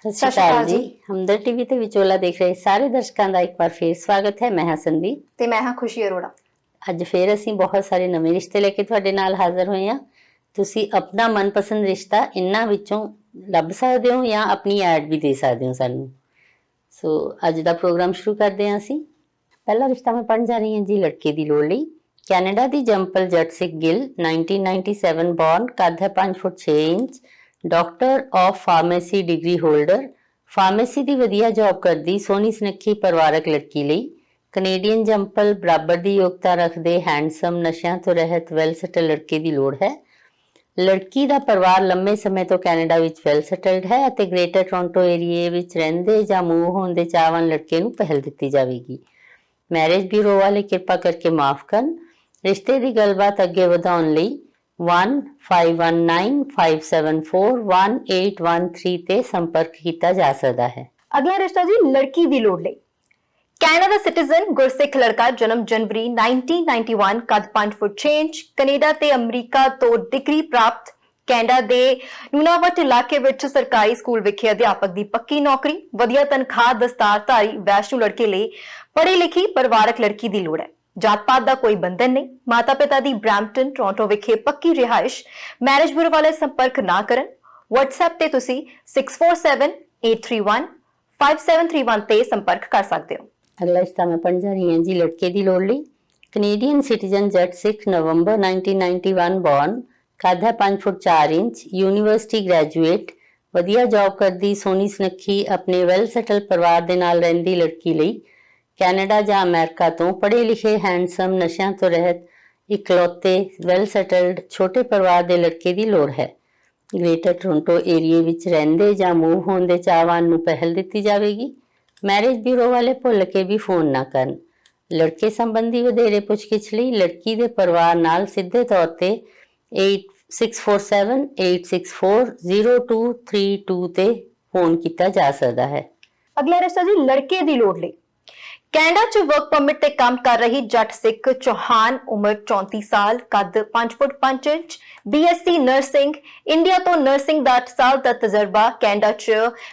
ਸਤਿ ਸ਼੍ਰੀ ਅਕਾਲ ਜੀ। ਹਮਦਰ ਟੀਵੀ ਤੇ ਵਿਚੋਲਾ ਦੇਖ ਰਹੇ ਸਾਰੇ ਦਰਸ਼ਕਾਂ ਦਾ ਇੱਕ ਵਾਰ ਫੇਰ ਸਵਾਗਤ ਹੈ। ਮੈਂ ਹਾਂ ਸੰਦੀਪ ਤੇ ਮੈਂ ਹਾਂ ਖੁਸ਼ੀ ਅਰੋੜਾ। ਅੱਜ ਫੇਰ ਅਸੀਂ ਬਹੁਤ ਸਾਰੇ ਨਵੇਂ ਰਿਸ਼ਤੇ ਲੈ ਕੇ ਤੁਹਾਡੇ ਨਾਲ ਹਾਜ਼ਰ ਹੋਏ ਹਾਂ। ਤੁਸੀਂ ਆਪਣਾ ਮਨਪਸੰਦ ਰਿਸ਼ਤਾ ਇਹਨਾਂ ਵਿੱਚੋਂ ਲੱਭ ਸਕਦੇ ਹੋ ਜਾਂ ਆਪਣੀ ਐਡ ਵੀ ਦੇ ਸਕਦੇ ਹੋ ਸਾਨੂੰ। ਸੋ ਅੱਜ ਦਾ ਪ੍ਰੋਗਰਾਮ ਸ਼ੁਰੂ ਕਰਦੇ ਹਾਂ ਅਸੀਂ। ਪਹਿਲਾ ਰਿਸ਼ਤਾ ਮੈਂ ਪੜ੍ਹਨ ਜਾ ਰਹੀ ਹਾਂ ਜੀ ਲੜਕੇ ਦੀ ਲੋੜ ਲਈ। ਕੈਨੇਡਾ ਦੀ ਜੰਪਲ ਜਟਸਿਕ ਗਿੱਲ 1997 ਬੌਰਨ, ਕੱਦ ਹੈ 5 ਫੁੱਟ 6 inch, doctor of pharmacy degree holder, pharmacy ਦੀ ਵਧੀਆ ਜੌਬ ਕਰਦੀ, ਸੋਹਣੀ ਸੁਨੱਖੀ ਪਰਿਵਾਰਕ ਲੜਕੀ ਲਈ। ਕੈਨੇਡੀਅਨ ਜੰਪਲ, ਬਰਾਬਰ ਦੀ ਯੋਗਤਾ ਰੱਖਦੇ, ਹੈਂਡਸਮ, ਨਸ਼ਿਆਂ ਤੋਂ ਰਹਿਤ, ਵੈਲ ਸੈਟਲ ਲੜਕੇ ਦੀ ਲੋੜ ਹੈ। ਲੜਕੀ ਦਾ ਪਰਿਵਾਰ ਲੰਮੇ ਸਮੇਂ ਤੋਂ ਕੈਨੇਡਾ ਵਿੱਚ ਵੈਲ ਸੈਟਲਡ ਹੈ ਅਤੇ ਗ੍ਰੇਟਰ ਟੋਰਾਂਟੋ ਏਰੀਏ ਵਿੱਚ ਰਹਿੰਦੇ ਜਾਂ ਮੂਵ ਹੋਣ ਦੇ ਚਾਹਵਾਨ ਲੜਕੇ ਨੂੰ ਪਹਿਲ ਦਿੱਤੀ ਜਾਵੇਗੀ। ਮੈਰਿਜ ਬਿਊਰੋ ਵਾਲੇ ਕਿਰਪਾ ਕਰਕੇ ਮਾਫ ਕਰਨ। ਰਿਸ਼ਤੇ ਦੀ ਗੱਲਬਾਤ ਅੱਗੇ ਵਧਾਉਣ ਲਈ 151957411813 ਤੇ ਸੰਪਰਕ ਕੀਤਾ ਜਾ ਸਕਦਾ ਹੈ। ਅਗਲਾ ਰਿਸ਼ਤਾ ਜੀ ਲੜਕੀ ਦੀ ਲੋੜ ਲਈ। ਕੈਨੇਡਾ ਦਾ ਸਿਟੀਜ਼ਨ ਗੁਰਸਿੱਖ ਲੜਕਾ, ਜਨਮ ਜਨਵਰੀ 1991, ਕੱਦ 5 ਫੁੱਟ 6 ਇੰਚ, ਕੈਨੇਡਾ ਤੇ ਅਮਰੀਕਾ ਤੋਂ ਡਿਗਰੀ ਪ੍ਰਾਪਤ, ਕੈਨੇਡਾ ਦੇ ਨੂਨਾਵਟ ਇਲਾਕੇ ਵਿੱਚ ਸਰਕਾਰੀ ਸਕੂਲ ਵਿਖੇ ਅਧਿਆਪਕ ਦੀ ਪੱਕੀ ਨੌਕਰੀ, ਵਧੀਆ ਤਨਖਾਹ, ਦਸਤਾਰਧਾਰੀ ਵੈਸ਼ਨੂ ਲੜਕੇ ਲਈ ਪੜ੍ਹੀ ਲਿਖੀ ਪਰਿਵਾਰਕ ਲੜਕੀ ਦੀ ਲੋੜ ਹੈ। ਜਾਤ ਪਾਤ ਦਾ ਕੋਈ ਬੰਧਨ ਨਹੀਂ। ਮਾਤਾ ਪਿਤਾ ਦੀ ਬ੍ਰੈਂਪਟਨ, ਟੋਰਾਂਟੋ ਵਿਖੇ ਪੱਕੀ ਰਿਹਾਇਸ਼। ਮੈਰਿਜ ਬਿਊਰੋ ਵਾਲੇ ਸੰਪਰਕ ਨਾ ਕਰਨ। WhatsApp ਤੇ ਤੁਸੀਂ 6478315731 ਤੇ ਸੰਪਰਕ ਕਰ ਸਕਦੇ ਹੋ। ਅਗਲਾ ਰਿਸ਼ਤਾ ਮੈਂ ਪੜ੍ਹਨ ਜਾ ਰਹੀ ਹਾਂ ਜੀ ਲੜਕੇ ਦੀ ਲੋੜ ਲਈ। ਕੈਨੇਡੀਅਨ ਸਿਟੀਜ਼ਨ ਜਟਸਿਕ, ਨਵੰਬਰ 1991 ਬੌਰਨ, ਕੱਦ ਹੈ 5 ਫੁੱਟ 4 ਇੰਚ, ਯੂਨੀਵਰਸਿਟੀ ਗ੍ਰੈਜੂਏਟ, ਵਧੀਆ ਜੌਬ ਕਰਦੀ, ਸੋਹਣੀ ਸੁਨੱਖੀ, ਆਪਣੇ ਵੈਲ ਸੈਟਲ ਪਰਿਵਾਰ ਦੇ ਨਾਲ ਰਹਿੰਦੀ ਲੜਕੀ ਲਈ। ਕੈਨੇਡਾ ਜਾਂ ਅਮਰੀਕਾ ਤੋਂ ਪੜ੍ਹੇ ਲਿਖੇ, ਹੈਂਡਸਮ, ਨਸ਼ਿਆਂ ਤੋਂ ਰਹਿਤ, ਇਕਲੌਤੇ, ਵੈਲ ਸੈਟਲਡ ਛੋਟੇ ਪਰਿਵਾਰ ਦੇ ਲੜਕੇ ਦੀ ਲੋੜ ਹੈ। ਗ੍ਰੇਟਰ ਟੋਰਾਂਟੋ ਏਰੀਏ ਵਿੱਚ ਰਹਿੰਦੇ ਜਾਂ ਮੂਵ ਹੋਣ ਦੇ ਚਾਹਵਾਨ ਨੂੰ ਪਹਿਲ ਦਿੱਤੀ ਜਾਵੇਗੀ। ਮੈਰਿਜ ਬਿਊਰੋ ਵਾਲੇ ਭੁੱਲ ਕੇ ਵੀ ਫੋਨ ਨਾ ਕਰਨ। ਲੜਕੇ ਸੰਬੰਧੀ ਵਧੇਰੇ ਪੁੱਛਗਿੱਛ ਲਈ ਲੜਕੀ ਦੇ ਪਰਿਵਾਰ ਨਾਲ ਸਿੱਧੇ ਤੌਰ ਤੇ 864786402232 ਤੇ ਫੋਨ ਕੀਤਾ ਜਾ ਸਕਦਾ ਹੈ। ਅਗਲਾ ਰਿਸ਼ਤਾ ਜੀ ਲੜਕੇ ਦੀ ਲੋੜ ਲਈ। ਕੈਨੇਡਾ 'ਚ ਵਰਕ ਪਰਮਿਟ ਤੇ ਕੰਮ ਕਰ ਰਹੀ ਜੱਟ ਸਿੱਖ ਚੌਹਾਨ, ਉਮਰ 34 ਸਾਲ, ਕੱਦ 5 ਫੁੱਟ 5 ਇੰਚ, BSc ਨਰਸਿੰਗ, ਇੰਡੀਆ ਤੋਂ ਨਰਸਿੰਗ ਦਾ 8 ਸਾਲ ਦਾ ਤਜਰਬਾ, ਕੈਨੇਡਾ 'ਚ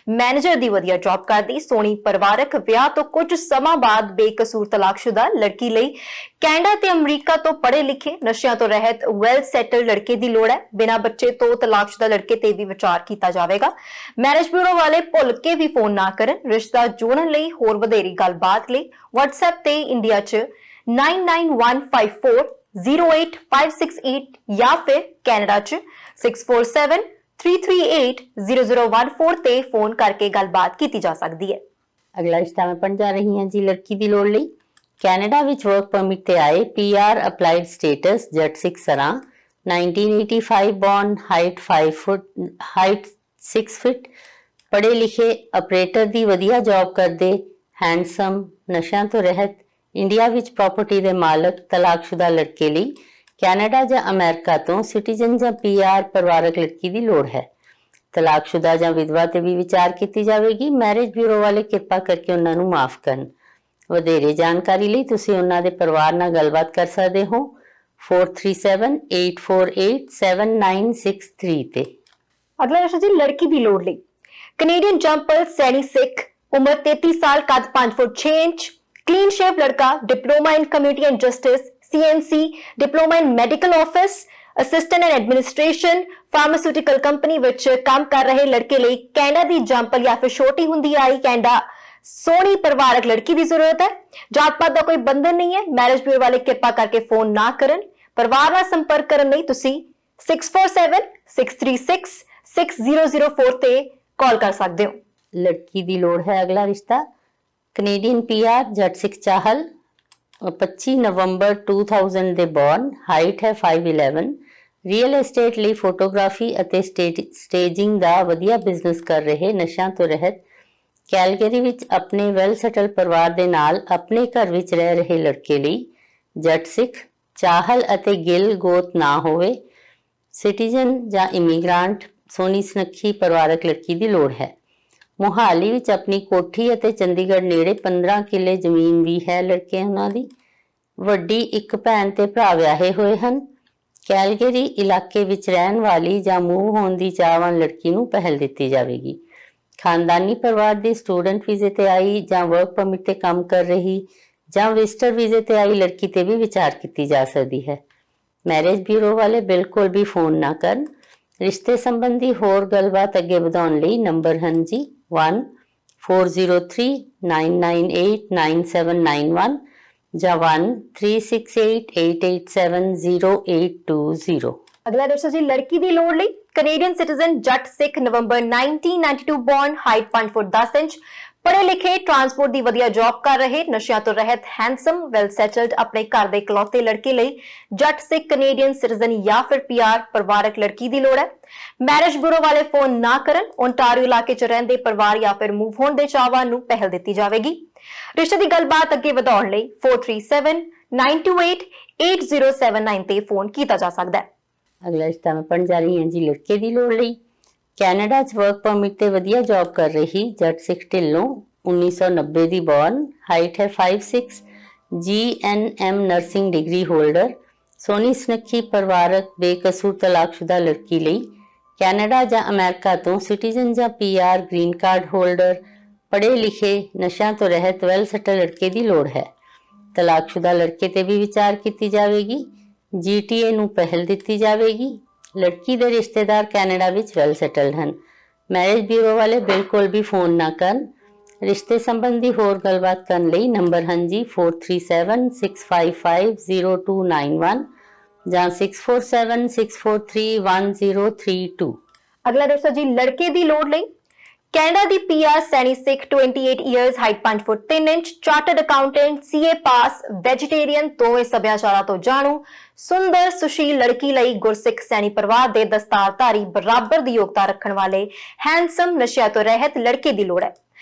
ਮੈਨੇਜਰ ਦੀ ਵਧੀਆ ਜੌਬ ਕਰਦੀ, ਸੋਹਣੀ ਪਰਿਵਾਰਕ, ਵਿਆਹ ਤੋਂ ਕੁਝ ਸਮਾਂ ਬਾਅਦ ਬੇਕਸੂਰ ਤਲਾਕਸ਼ੁਦਾ ਲੜਕੀ ਲਈ। ਕੈਨੇਡਾ ਤੇ ਅਮਰੀਕਾ ਤੋਂ ਪੜ੍ਹੇ ਲਿਖੇ, ਨਸ਼ਿਆਂ ਤੋਂ ਰਹਿਤ, ਵੈਲ ਸੈਟਲ ਲੜਕੇ ਦੀ ਲੋੜ ਹੈ। ਬਿਨਾਂ ਬੱਚੇ ਤੋਂ ਤਲਾਕਸ਼ੁਦਾ ਲੜਕੇ ਤੇ ਵੀ ਵਿਚਾਰ ਕੀਤਾ ਜਾਵੇਗਾ। ਮੈਰਿਜ ਬਿਊਰੋ ਵਾਲੇ ਭੁੱਲ ਕੇ ਵੀ ਫੋਨ ਨਾ ਕਰਨ। ਰਿਸ਼ਤਾ ਜੋੜਨ ਲਈ ਹੋਰ ਵਧੇਰੀ ਗੱਲਬਾਤ ਲਈ WhatsApp ਤੇ ਇੰਡੀਆ 'ਚ 9915408568 ਜਾਂ ਫਿਰ ਕੈਨੇਡਾ 'ਚ 6473380014 ਤੇ ਫੋਨ ਕਰਕੇ ਗੱਲਬਾਤ ਕੀਤੀ ਜਾ ਸਕਦੀ ਹੈ। ਅਗਲਾ ਰਿਸ਼ਤਾ ਮੈਂ ਪੜ੍ਹਨ ਜਾ ਰਹੀ ਹਾਂ ਜੀ ਲੜਕੀ ਦੀ ਲੋੜ ਲਈ। ਕੈਨੇਡਾ ਵਿੱਚ ਵਰਕ ਪਰਮਿਟ ਤੇ ਆਏ, PR ਅਪਲਾਈਡ ਸਟੇਟਸ, ਜਟਸਿਕ ਸਰਾਂ, 1985 ਬੌਰਨ, ਹਾਈਟ 6 ਫੁੱਟ, ਪੜ੍ਹੇ ਲਿਖੇ, ਆਪਰੇਟਰ ਦੀ ਵਧੀਆ ਜੌਬ ਕਰਦੇ, ਹੈਂਡਸਮ, ਨਸ਼ਿਆਂ ਤੋਂ ਰਹਿਤ, ਇੰਡੀਆ ਵਿੱਚ ਪ੍ਰਾਪਰਟੀ ਦੇ ਮਾਲਕ, ਤਲਾਕਸ਼ੁਦਾ ਲੜਕੇ ਲਈ। ਕੈਨੇਡਾ ਜਾਂ ਅਮਰੀਕਾ ਤੋਂ ਸਿਟੀਜ਼ਨ ਜਾਂ PR ਪਰਿਵਾਰਕ ਲੜਕੀ ਦੀ ਲੋੜ ਹੈ। ਤਲਾਕਸ਼ੁਦਾ ਜਾਂ ਵਿਧਵਾ ਤੇ ਵੀ ਵਿਚਾਰ ਕੀਤੀ ਜਾਵੇਗੀ। ਮੈਰਿਜ ਬਿਊਰੋ ਵਾਲੇ ਕਿਰਪਾ ਕਰਕੇ ਉਹਨਾਂ ਨੂੰ ਮਾਫ ਕਰਨ। ਵਧੇਰੇ ਜਾਣਕਾਰੀ ਲਈ ਤੁਸੀਂ ਉਹਨਾਂ ਦੇ ਪਰਿਵਾਰ ਨਾਲ ਗੱਲਬਾਤ ਕਰ ਸਕਦੇ ਹੋ 4378487963 ਤੇ। ਅਗਲਾ ਰਿਸ਼ਤਾ ਜੀ ਲੜਕੀ ਦੀ ਲੋੜ ਲਈ। ਕੈਨੇਡੀਅਨ ਜੰਪਲ, ਸੈਣੀ ਸਿੱਖ, ਉਮਰ 33 ਸਾਲ, ਕੱਦ 5 ਫੁੱਟ 6 ਇੰਚ, ਕਲੀਨ ਸ਼ੇਪ ਲੜਕਾ, diploma in community and justice, CNC, diploma in medical office, assistant and administration, pharmaceutical company ਵਿੱਚ ਕੰਮ ਕਰ ਰਹੇ ਲੜਕੇ ਲਈ। ਕੈਨੇਡਾ ਦੀ ਜੰਪਲ ਜਾਂ ਫਿਰ ਛੋਟੀ ਹੁੰਦੀ ਆਈ ਕੈਨੇਡਾ, ਸੋਹਣੀ ਪਰਿਵਾਰਕ ਲੜਕੀ ਦੀ ਜ਼ਰੂਰਤ ਹੈ। ਜਾਤ ਪਾਤ ਦਾ ਕੋਈ ਬੰਧਨ ਨਹੀਂ ਹੈ। ਮੈਰਿਜ ਬਿਊਰੋ ਵਾਲੇ ਕਿਰਪਾ ਕਰਕੇ ਫੋਨ ਨਾ ਕਰਨ। ਪਰਿਵਾਰ ਨਾਲ ਸੰਪਰਕ ਕਰਨ ਲਈ ਤੁਸੀਂ 6476366004 ਤੇ ਕਾਲ ਕਰ ਸਕਦੇ ਹੋ। ਲੜਕੀ ਦੀ ਲੋੜ ਹੈ ਅਗਲਾ ਰਿਸ਼ਤਾ। ਕੈਨੇਡੀਅਨ PR ਜਟਸਿਕ ਚਾਹਲ, 25 ਨਵੰਬਰ 2000 ਦੇ ਬੌਰਨ, ਹਾਈਟ ਹੈ 5'11", ਰੀਅਲ ਏਸਟੇਟ ਲਈ ਫੋਟੋਗ੍ਰਾਫੀ ਅਤੇ ਸਟੇਜਿੰਗ ਦਾ ਵਧੀਆ ਬਿਜ਼ਨਸ ਕਰ ਰਹੇ, ਨਸ਼ਿਆਂ ਤੋਂ ਰਹਿਤ, ਕੈਲਗਰੀ ਵਿੱਚ ਆਪਣੇ ਵੈਲ ਸੈਟਲ ਪਰਿਵਾਰ ਦੇ ਨਾਲ ਆਪਣੇ ਘਰ ਵਿੱਚ ਰਹਿ ਰਹੇ ਲੜਕੇ ਲਈ। ਜਟਸਿਕ, ਚਾਹਲ ਅਤੇ ਗਿੱਲ ਗੋਤ ਨਾ ਹੋਵੇ, ਸਿਟੀਜ਼ਨ ਜਾਂ ਇਮੀਗ੍ਰਾਂਟ, ਸੋਹਣੀ ਸੁਨੱਖੀ ਪਰਿਵਾਰਕ ਲੜਕੀ ਦੀ ਲੋੜ ਹੈ। ਮੋਹਾਲੀ ਵਿੱਚ ਆਪਣੀ ਕੋਠੀ ਅਤੇ ਚੰਡੀਗੜ੍ਹ ਨੇੜੇ 15 ਕਿੱਲੇ ਜ਼ਮੀਨ ਵੀ ਹੈ ਲੜਕੇ ਉਹਨਾਂ ਦੀ। ਵੱਡੀ ਇੱਕ ਭੈਣ ਤੇ ਭਰਾ ਵਿਆਹੇ ਹੋਏ ਹਨ। ਕੈਲਗਰੀ ਇਲਾਕੇ ਵਿੱਚ ਰਹਿਣ ਵਾਲੀ ਜਾਂ ਮੂਵ ਹੋਣ ਦੀ ਚਾਹਵਾਨ ਲੜਕੀ ਨੂੰ ਪਹਿਲ ਦਿੱਤੀ ਜਾਵੇਗੀ। ਖਾਨਦਾਨੀ ਪਰਿਵਾਰ ਦੀ ਸਟੂਡੈਂਟ ਵੀਜ਼ੇ ਤੇ ਆਈ ਜਾਂ ਵਰਕ ਪਰਮਿਟ ਤੇ ਕੰਮ ਕਰ ਰਹੀ ਜਾਂ ਵਿਜ਼ਟਰ ਵੀਜ਼ੇ ਤੇ ਆਈ ਲੜਕੀ ਤੇ ਵੀ ਵਿਚਾਰ ਕੀਤੀ ਜਾ ਸਕਦੀ ਹੈ। ਮੈਰਿਜ ਬਿਊਰੋ ਵਾਲੇ ਬਿਲਕੁਲ ਵੀ ਫੋਨ ਨਾ ਕਰਨ। ਰਿਸ਼ਤੇ ਸੰਬੰਧੀ ਹੋਰ ਗੱਲਬਾਤ ਅੱਗੇ ਵਧਾਉਣ ਲਈ ਨੰਬਰ ਹਨ ਜੀ 1403-998-9791 ਜਾਂ 1368887080। ਅਗਲਾ ਦੱਸੋ ਜੀ ਲੜਕੀ ਦੀ ਲੋੜ ਲਈ ਕੈਨੇਡੀਅਨ ਸਿਟੀਜ਼ਨ ਜੱਟ ਸਿੱਖ ਨਵੰਬਰ 1992 ਬੌਰਨ ਹਾਈਟ 5 ਫੁੱਟ 10 ਇੰਚ ਪੜ੍ਹੇ ਲਿਖੇ ਟਰਾਂਸਪੋਰਟ ਦੀ ਵਧੀਆ ਜੌਬ ਕਰ ਰਹੇ ਨਸ਼ਿਆਂ ਤੋਂ ਰਹਿਤ ਹੈਂਡਸਮ ਵੈਲ ਸੈਟਲਡ ਆਪਣੇ ਘਰ ਦੇ ਇਕਲੌਤੇ ਲੜਕੇ ਲਈ ਜੱਟ ਸਿੱਖ ਕੈਨੇਡੀਅਨ ਸਿਟੀਜ਼ਨ ਜਾਂ ਫਿਰ ਪੀਆਰ ਪਰਿਵਾਰਕ ਲੜਕੀ ਦੀ ਲੋੜ ਹੈ। ਮੈਰਿਜ ਬਿਊਰੋ ਵਾਲੇ ਫੋਨ ਨਾ ਕਰਨ। ਓਨਟਾਰੀਓ ਇਲਾਕੇ 'ਚ ਰਹਿੰਦੇ ਪਰਿਵਾਰ ਜਾਂ ਫਿਰ ਮੂਵ ਹੋਣ ਦੇ ਚਾਹਵਾਨ ਨੂੰ ਪਹਿਲ ਦਿੱਤੀ ਜਾਵੇਗੀ। ਰਿਸ਼ਤੇ ਦੀ ਗੱਲਬਾਤ ਅੱਗੇ ਵਧਾਉਣ ਲਈ 4379288079 ਤੇ ਫੋਨ ਕੀਤਾ ਜਾ ਸਕਦਾ ਹੈ। ਅਗਲਾ ਰਿਸ਼ਤਾ ਮੈਂ ਪੜ੍ਹਨ ਜਾ ਰਹੀ ਹਾਂ ਜੀ ਲੜਕੇ ਦੀ ਲੋੜ ਲਈ। ਕੈਨੇਡਾ 'ਚ ਵਰਕ ਪਰਮਿਟ ਤੇ ਵਧੀਆ ਜੌਬ ਕਰ ਰਹੀ ਜੱਟ ਸਿੱਖ ਢਿੱਲੋਂ 1990 ਦੀ ਬੌਰਨ ਹਾਈਟ ਹੈ 5'6", GNM ਨਰਸਿੰਗ ਡਿਗਰੀ ਹੋਲਡਰ, ਸੋਹਣੀ ਸੁਨੱਖੀ ਪਰਿਵਾਰਕ ਬੇਕਸੂਰ ਤਲਾਕਸ਼ੁਦਾ ਲੜਕੀ ਲਈ ਕੈਨੇਡਾ ਜਾਂ ਅਮਰੀਕਾ ਤੋਂ ਸਿਟੀਜ਼ਨ ਜਾਂ PR ਗ੍ਰੀਨ ਕਾਰਡ ਹੋਲਡਰ ਪੜ੍ਹੇ ਲਿਖੇ ਨਸ਼ਿਆਂ ਤੋਂ ਰਹਿਤ ਵੈਲ ਸੈਟਲ ਲੜਕੇ ਦੀ ਲੋੜ ਹੈ। ਤਲਾਕਸ਼ੁਦਾ ਲੜਕੇ ਤੇ ਵੀ ਵਿਚਾਰ ਕੀਤੀ ਜਾਵੇਗੀ। GTA ਨੂੰ ਪਹਿਲ ਦਿੱਤੀ ਜਾਵੇਗੀ। ਲੜਕੀ ਦੇ ਰਿਸ਼ਤੇਦਾਰ ਕੈਨੇਡਾ ਵਿੱਚ ਵੈਲ ਸੈਟਲਡ ਹਨ। ਮੈਰਿਜ ਬਿਊਰੋ ਵਾਲੇ ਬਿਲਕੁਲ ਵੀ ਫੋਨ ਨਾ ਕਰਨ। ਰਿਸ਼ਤੇ ਸੰਬੰਧੀ ਹੋਰ ਗੱਲਬਾਤ ਕਰਨ ਲਈ ਨੰਬਰ ਹਨ ਜੀ 4376550291 ਜਾਂ 6476431032। ਅਗਲਾ ਦੱਸੋ ਜੀ ਲੜਕੇ ਦੀ ਲੋੜ ਲਈ ਕੈਨੇਡਾ ਦੀ PR ਸੈਣੀ ਸਿੱਖ 28 years height 5 feet 3 inch chartered accountant CA ਪਾਸ ਵੈਜੀਟੇਰੀਅਨ ਦੋਵੇਂ ਸੱਭਿਆਚਾਰਾਂ ਤੋਂ ਜਾਣੂ ਸੁੰਦਰ ਸੁਸ਼ੀਲ ਲੜਕੀ ਲਈ ਗੁਰਸਿੱਖ ਸੈਣੀ ਪਰਿਵਾਰ ਦੇ ਦਸਤਾਰਧਾਰੀ ਬਰਾਬਰ ਦੀ ਯੋਗਤਾ ਰੱਖਣ ਵਾਲੇ ਹੈਂਡਸਮ ਨਸ਼ਿਆਂ ਤੋਂ ਰਹਿਤ ਲੜਕੇ ਦੀ ਲੋੜ ਹੈ।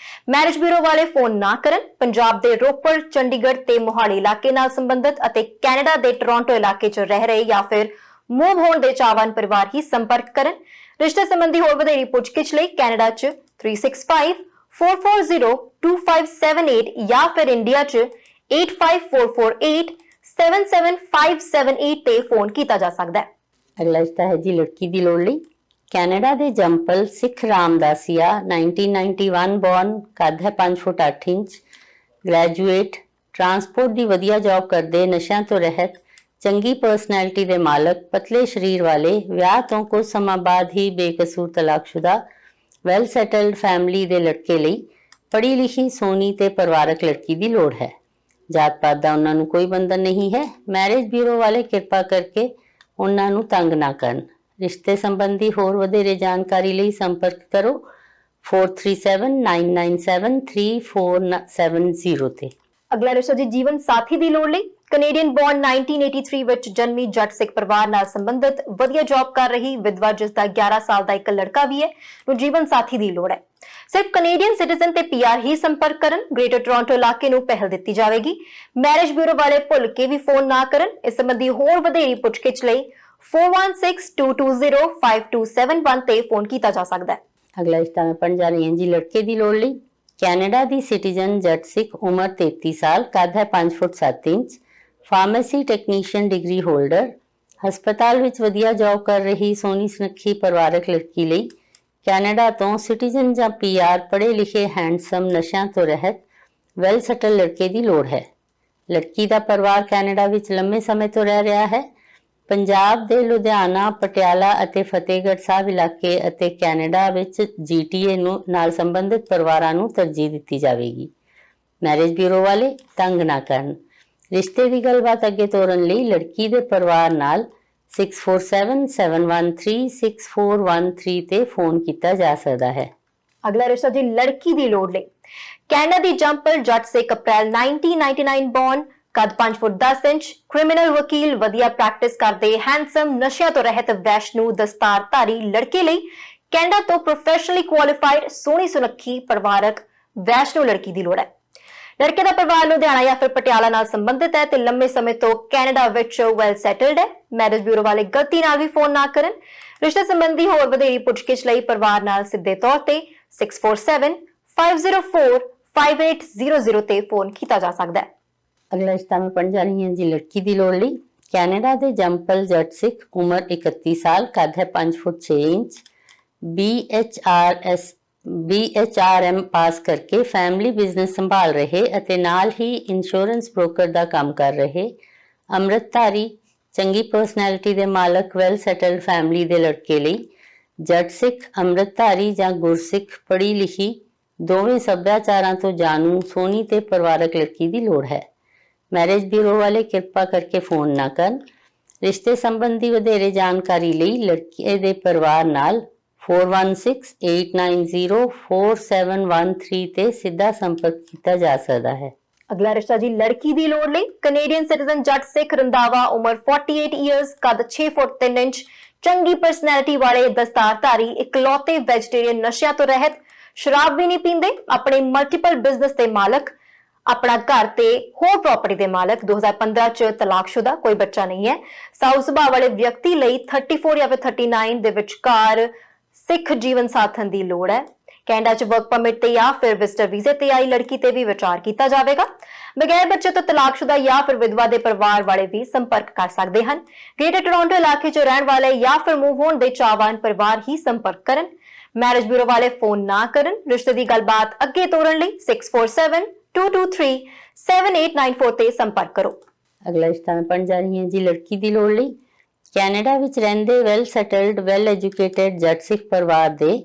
ਮੈਰਿਜ ਬਿਊਰੋ ਵਾਲੇ ਫੋਨ ਨਾ ਕਰਨ। ਪੰਜਾਬ ਦੇ ਰੋਪੜ, ਚੰਡੀਗੜ੍ਹ ਤੇ ਮੋਹਾਲੀ ਇਲਾਕੇ ਨਾਲ ਸੰਬੰਧਿਤ ਅਤੇ ਕੈਨੇਡਾ ਦੇ ਟੋਰਾਂਟੋ ਇਲਾਕੇ 'ਚ ਰਹਿ ਰਹੇ ਜਾਂ ਫਿਰ ਮੂਵ ਹੋਣ ਦੇ ਚਾਹਵਾਨ ਪਰਿਵਾਰ ਹੀ ਸੰਪਰਕ ਕਰਨ। ਰਿਸ਼ਤੇ ਸੰਬੰਧੀ ਹੋਰ ਵਧੇਰੀ ਪੁੱਛਗਿੱਛ ਲਈ ਕੈਨੇਡਾ 'ਚ 3654402578 ਜਾਂ ਫਿਰ ਇੰਡੀਆ 'ਚ 8544877578 ਤੇ ਫੋਨ ਕੀਤਾ ਜਾ ਸਕਦਾ ਹੈ। ਅਗਲਾ ਰਿਸ਼ਤਾ ਹੈ ਜੀ ਲੜਕੀ ਦੀ ਲੋੜ ਲਈ। ਕੈਨੇਡਾ ਦੇ ਜੰਪਲ ਸਿੱਖ ਰਾਮਦਾਸੀਆ 1991 ਬੌਰਨ, ਕੱਦ ਹੈ 5 ਫੁੱਟ 8 ਇੰਚ, ਗ੍ਰੈਜੂਏਟ, ਟਰਾਂਸਪੋਰਟ ਦੀ ਵਧੀਆ ਜੌਬ ਕਰਦੇ, ਨਸ਼ਿਆਂ ਤੋਂ ਰਹਿਤ, ਚੰਗੀ ਪਰਸਨੈਲਿਟੀ ਦੇ ਮਾਲਕ, ਪਤਲੇ ਸਰੀਰ ਵਾਲੇ, ਵਿਆਹ ਤੋਂ ਕੁਝ ਸਮਾਂ ਬਾਅਦ ਹੀ ਬੇਕਸੂਰ ਤਲਾਕਸ਼ੁਦਾ ਵੈਲ ਸੈਟਲਡ ਫੈਮਿਲੀ ਦੇ ਲੜਕੇ ਲਈ ਪੜ੍ਹੀ ਲਿਖੀ ਸੋਹਣੀ ਤੇ ਪਰਿਵਾਰਕ ਲੜਕੀ ਦੀ ਲੋੜ ਹੈ। ਜਾਤ ਪਾਤ ਦਾ ਉਹਨਾਂ ਨੂੰ ਕੋਈ ਬੰਧਨ ਨਹੀਂ ਹੈ। ਮੈਰਿਜ ਬਿਊਰੋ ਵਾਲੇ ਕਿਰਪਾ ਕਰਕੇ ਉਹਨਾਂ ਨੂੰ ਤੰਗ ਨਾ ਕਰਨ। ਰਿਸ਼ਤੇ ਸੰਬੰਧੀ ਹੋਰ ਵਧੇਰੇ ਜਾਣਕਾਰੀ ਲਈ ਸੰਪਰਕ ਕਰੋ 4379973470 ਤੇ। ਅਗਲਾ ਰਿਸ਼ਤਾ ਜੀ ਜੀਵਨ ਸਾਥੀ ਦੀ ਲੋੜ ਲਈ ਕੈਨੇਡੀਅਨ ਬੌਰਨ 1983 ਵਿੱਚ ਜਨਮੀ ਜੱਟ ਸਿੱਖ ਪਰਿਵਾਰ ਨਾਲ ਸੰਬੰਧਿਤ ਵਧੀਆ ਜੌਬ ਕਰ ਰਹੀ ਵਿਧਵਾ ਜਿਸ ਦਾ 11 ਸਾਲ ਦਾ ਇੱਕ ਲੜਕਾ ਵੀ ਹੈ ਨੂੰ ਜੀਵਨ ਸਾਥੀ ਦੀ ਲੋੜ ਹੈ। ਸਿਰਫ ਕੈਨੇਡੀਅਨ ਸਿਟੀਜ਼ਨ ਤੇ PR ਹੀ ਸੰਪਰਕ ਕਰਨ। ਗ੍ਰੇਟਰ ਟੋਰਾਂਟੋ ਇਲਾਕੇ ਨੂੰ ਪਹਿਲ ਦਿੱਤੀ ਜਾਵੇਗੀ। ਮੈਰਿਜ ਬਿਊਰੋ ਵਾਲੇ ਭੁੱਲ ਕੇ ਵੀ ਫੋਨ ਨਾ ਕਰਨ। ਇਸ ਸੰਬੰਧੀ ਹੋਰ ਵਧੇਰੀ ਪੁੱਛਗਿੱਛ ਲਈ 4162205271 ਤੇ ਫੋਨ ਕੀਤਾ ਜਾ ਸਕਦਾ ਹੈ। ਅਗਲਾ ਰਿਸ਼ਤਾ ਮੈਂ ਪੜ੍ਹਨ ਜਾ ਰਹੀ ਹਾਂ ਜੀ ਲੜਕੇ ਦੀ ਲੋੜ ਲਈ। ਕੈਨੇਡਾ ਦੀ ਸਿਟੀਜ਼ਨ ਜੱਟ ਸਿੱਖ ਉਮਰ 33 ਸਾਲ, ਕੱਦ ਹੈ 5 ਫੁੱਟ 7 inch, pharmacy technician degree holder, ਹਸਪਤਾਲ ਵਿੱਚ ਵਧੀਆ ਜੌਬ ਕਰ ਰਹੀ ਸੋਹਣੀ ਸੁਨੱਖੀ ਪਰਿਵਾਰਕ ਲੜਕੀ ਲਈ ਕੈਨੇਡਾ ਤੋਂ ਸਿਟੀਜ਼ਨ ਜਾਂ PR ਪੜ੍ਹੇ ਲਿਖੇ ਹੈਂਡਸਮ ਨਸ਼ਿਆਂ ਤੋਂ ਰਹਿਤ ਵੈਲ ਸੈਟਲ ਲੜਕੇ ਦੀ ਲੋੜ ਹੈ। ਲੜਕੀ ਦਾ ਪਰਿਵਾਰ ਕੈਨੇਡਾ ਵਿੱਚ ਲੰਮੇ ਸਮੇਂ ਤੋਂ ਰਹਿ ਰਿਹਾ ਹੈ। ਪੰਜਾਬ ਦੇ ਲੁਧਿਆਣਾ, ਪਟਿਆਲਾ ਅਤੇ ਫਤਿਹਗੜ੍ਹ ਸਾਹਿਬ ਇਲਾਕੇ ਅਤੇ ਕੈਨੇਡਾ ਵਿੱਚ GTA ਨਾਲ ਸੰਬੰਧਿਤ ਪਰਿਵਾਰਾਂ ਨੂੰ ਤਰਜੀਹ ਦਿੱਤੀ ਜਾਵੇਗੀ। ਮੈਰਿਜ ਬਿਊਰੋ ਵਾਲੇ ਤੰਗ ਨਾ ਕਰਨ। ਰਿਸ਼ਤੇ ਦੀ ਗੱਲਬਾਤ ਅੱਗੇ ਤੋਰਨ ਲਈ ਲੜਕੀ ਦੇ ਪਰਿਵਾਰ ਨਾਲ 6477136413 ਤੇ ਫੋਨ ਕੀਤਾ ਜਾ ਸਕਦਾ ਹੈ। ਅਗਲਾ ਰਿਸ਼ਤਾ ਜੀ ਲੜਕੀ ਦੀ ਲੋੜ ਲਈ ਕੈਨੇਡਾ ਦੀ ਜੰਪਲ ਜੱਟ ਸਿੱਖ ਅਪ੍ਰੈਲ 1999 ਬੌਰਨ, ਕੱਦ 5 ਫੁੱਟ 10 ਇੰਚ, ਕ੍ਰਿਮੀਨਲ ਵਕੀਲ, ਵਧੀਆ ਪ੍ਰੈਕਟਿਸ ਕਰਦੇ, ਹੈਂਡਸਮ, ਨਸ਼ਿਆਂ ਤੋਂ ਰਹਿਤ ਵੈਸ਼ਨੂ ਦਸਤਾਰਧਾਰੀ ਲੜਕੇ ਲਈ ਕੈਨੇਡਾ ਤੋਂ ਪ੍ਰੋਫੈਸ਼ਨਲੀ ਕੁਆਲੀਫਾਈਡ ਸੋਹਣੀ ਸੁਨੱਖੀ ਪਰਿਵਾਰਕ ਵੈਸ਼ਨੂ ਲੜਕੀ ਦੀ ਲੋੜ ਹੈ। ਲੜਕੇ ਦਾ ਪਰਿਵਾਰ ਲੁਧਿਆਣਾ ਜਾਂ ਫਿਰ ਪਟਿਆਲਾ ਨਾਲ ਸੰਬੰਧਿਤ ਹੈ ਤੇ ਲੰਮੇ ਸਮੇਂ ਤੋਂ ਕੈਨੇਡਾ ਵਿੱਚ ਵੈਲ ਸੈਟਲਡ ਹੈ। ਮੈਰਿਜ ਬਿਊਰੋ ਵਾਲੇ ਗਲਤੀ ਨਾਲ ਵੀ ਫੋਨ ਨਾ ਕਰਨ। ਰਿਸ਼ਤੇ ਸੰਬੰਧੀ ਹੋਰ ਵਧੇਰੀ ਪੁੱਛਗਿੱਛ ਲਈ ਪਰਿਵਾਰ ਨਾਲ ਸਿੱਧੇ ਤੌਰ ਤੇ 6475045800 ਤੇ ਫੋਨ ਕੀਤਾ ਜਾ ਸਕਦਾ ਹੈ। ਅਗਲਾ ਰਿਸ਼ਤਾ ਮੈਂ ਪੜ੍ਹਨ ਜਾ ਰਹੀ ਹਾਂ ਜੀ ਲੜਕੀ ਦੀ ਲੋੜ ਲਈ। ਕੈਨੇਡਾ ਦੇ ਜੰਪਲ ਜੱਟ ਸਿੱਖ, ਉਮਰ 31 ਸਾਲ, ਕੱਦ ਹੈ 5 ਫੁੱਟ 6 ਇੰਚ, BHRM ਪਾਸ ਕਰਕੇ ਫੈਮਿਲੀ ਬਿਜ਼ਨਸ ਸੰਭਾਲ ਰਹੇ ਅਤੇ ਨਾਲ ਹੀ ਇੰਸ਼ੋਰੈਂਸ ਬ੍ਰੋਕਰ ਦਾ ਕੰਮ ਕਰ ਰਹੇ, ਅੰਮ੍ਰਿਤਧਾਰੀ, ਚੰਗੀ ਪਰਸਨੈਲਿਟੀ ਦੇ ਮਾਲਕ, ਵੈਲ ਸੈਟਲਡ ਫੈਮਿਲੀ ਦੇ ਲੜਕੇ ਲਈ ਜੱਟ ਸਿੱਖ, ਅੰਮ੍ਰਿਤਧਾਰੀ ਜਾਂ ਗੁਰਸਿੱਖ, ਪੜ੍ਹੀ ਲਿਖੀ, ਦੋਵੇਂ ਸੱਭਿਆਚਾਰਾਂ ਤੋਂ ਜਾਣੂ, ਸੋਹਣੀ ਤੇ ਪਰਿਵਾਰਕ ਲੜਕੀ ਦੀ ਲੋੜ ਹੈ। ਮੈਰਿਜ ਬਿਊਰੋ ਵਾਲੇ ਕਿਰਪਾ ਕਰਕੇ ਫੋਨ ਨਾ ਕਰਨ। ਰਿਸ਼ਤੇ ਸੰਬੰਧੀ ਵਧੇਰੇ ਜਾਣਕਾਰੀ ਲਈ ਲੜਕੇ ਦੇ ਪਰਿਵਾਰ ਨਾਲ 4168904713 ਤੇ ਸਿੱਧਾ ਸੰਪਰਕ ਕੀਤਾ ਜਾ ਸਕਦਾ ਹੈ। ਅਗਲਾ ਰਿਸ਼ਤਾ ਜੀ ਲੜਕੀ ਦੀ ਲੋੜ ਲਈ ਕੈਨੇਡੀਅਨ ਸਿਟੀਜ਼ਨ ਜੱਟ ਸਿੱਖ, ਰੰਧਾਵਾ, ਉਮਰ 48 ਇਅਰਸ, ਕੱਦ 6 ਫੁੱਟ 3 ਇੰਚ, ਚੰਗੀ ਪਰਸਨੈਲਿਟੀ ਵਾਲੇ, ਦਸਤਾਰਧਾਰੀ, ਇਕਲੌਤੇ ਵੈਜੀਟੇਰੀਅਨ, ਨਸ਼ਿਆਂ ਤੋਂ ਰਹਿਤ, ਸ਼ਰਾਬ ਵੀ ਨਹੀਂ ਪੀਂਦੇ, ਆਪਣੇ ਮਲਟੀਪਲ ਬਿਜ਼ਨਸ ਦੇ ਮਾਲਕ, ਆਪਣਾ ਘਰ ਤੇ ਹੋਰ ਪ੍ਰਾਪਰਟੀ ਦੇ ਮਾਲਕ, 2015 ਚ ਤਲਾਕਸ਼ੁਦਾ, ਕੋਈ ਬੱਚਾ ਨਹੀਂ ਹੈ, ਸਾਊ ਸੁਭਾਅ ਵਾਲੇ ਵਿਅਕਤੀ ਲਈ 34 ਜਾਂ ਫਿਰ 39 ਦੇ ਵਿਚਕਾਰ ਸਿੱਖ ਜੀਵਨ ਸਾਥਣ ਦੀ ਲੋੜ ਹੈ। ਕੈਨੇਡਾ ਚ ਵਰਕ ਪਰਮਿਟ ਤੇ ਜਾਂ ਫਿਰ ਵਿਜ਼ਟਰ ਵੀਜ਼ੇ ਤੇ ਆਈ ਲੜਕੀ ਤੇ ਵੀ ਵਿਚਾਰ ਕੀਤਾ ਜਾਵੇਗਾ। ਬਗੈਰ ਬੱਚੇ ਤੋਂ ਤਲਾਕਸ਼ੁਦਾ ਜਾਂ ਫਿਰ ਵਿਧਵਾ ਦੇ ਪਰਿਵਾਰ ਵਾਲੇ ਵੀ ਸੰਪਰਕ ਕਰ ਸਕਦੇ ਹਨ। ਗ੍ਰੇਟਰ ਟੋਰਾਂਟੋ ਇਲਾਕੇ ਚ ਰਹਿਣ ਵਾਲੇ ਜਾਂ ਫਿਰ ਮੂਵ ਹੋਣ ਦੇ ਚਾਹਵਾਨ ਪਰਿਵਾਰ ਹੀ ਸੰਪਰਕ ਕਰਨ। ਮੈਰਿਜ ਬਿਊਰੋ ਵਾਲੇ ਫੋਨ ਨਾ ਕਰਨ। ਰਿਸ਼ਤੇ ਦੀ ਗੱਲਬਾਤ ਅੱਗੇ ਤੋਰਨ ਲਈ 6472237894 ਤੇ ਸੰਪਰਕ ਕਰੋ। ਅਗਲਾ ਰਿਸ਼ਤਾ ਮੈਂ ਪੜ੍ਹਨ ਜਾ ਰਹੀ ਹਾਂ ਜੀ ਲੜਕੀ ਦੀ ਲੋੜ ਲਈ। ਕੈਨੇਡਾ ਵਿੱਚ ਰਹਿੰਦੇ ਵੈਲ ਸੈਟਲਡ, ਵੈਲ ਐਜੂਕੇਟਡ ਜੱਟ ਸਿੱਖ ਪਰਿਵਾਰ ਦੇ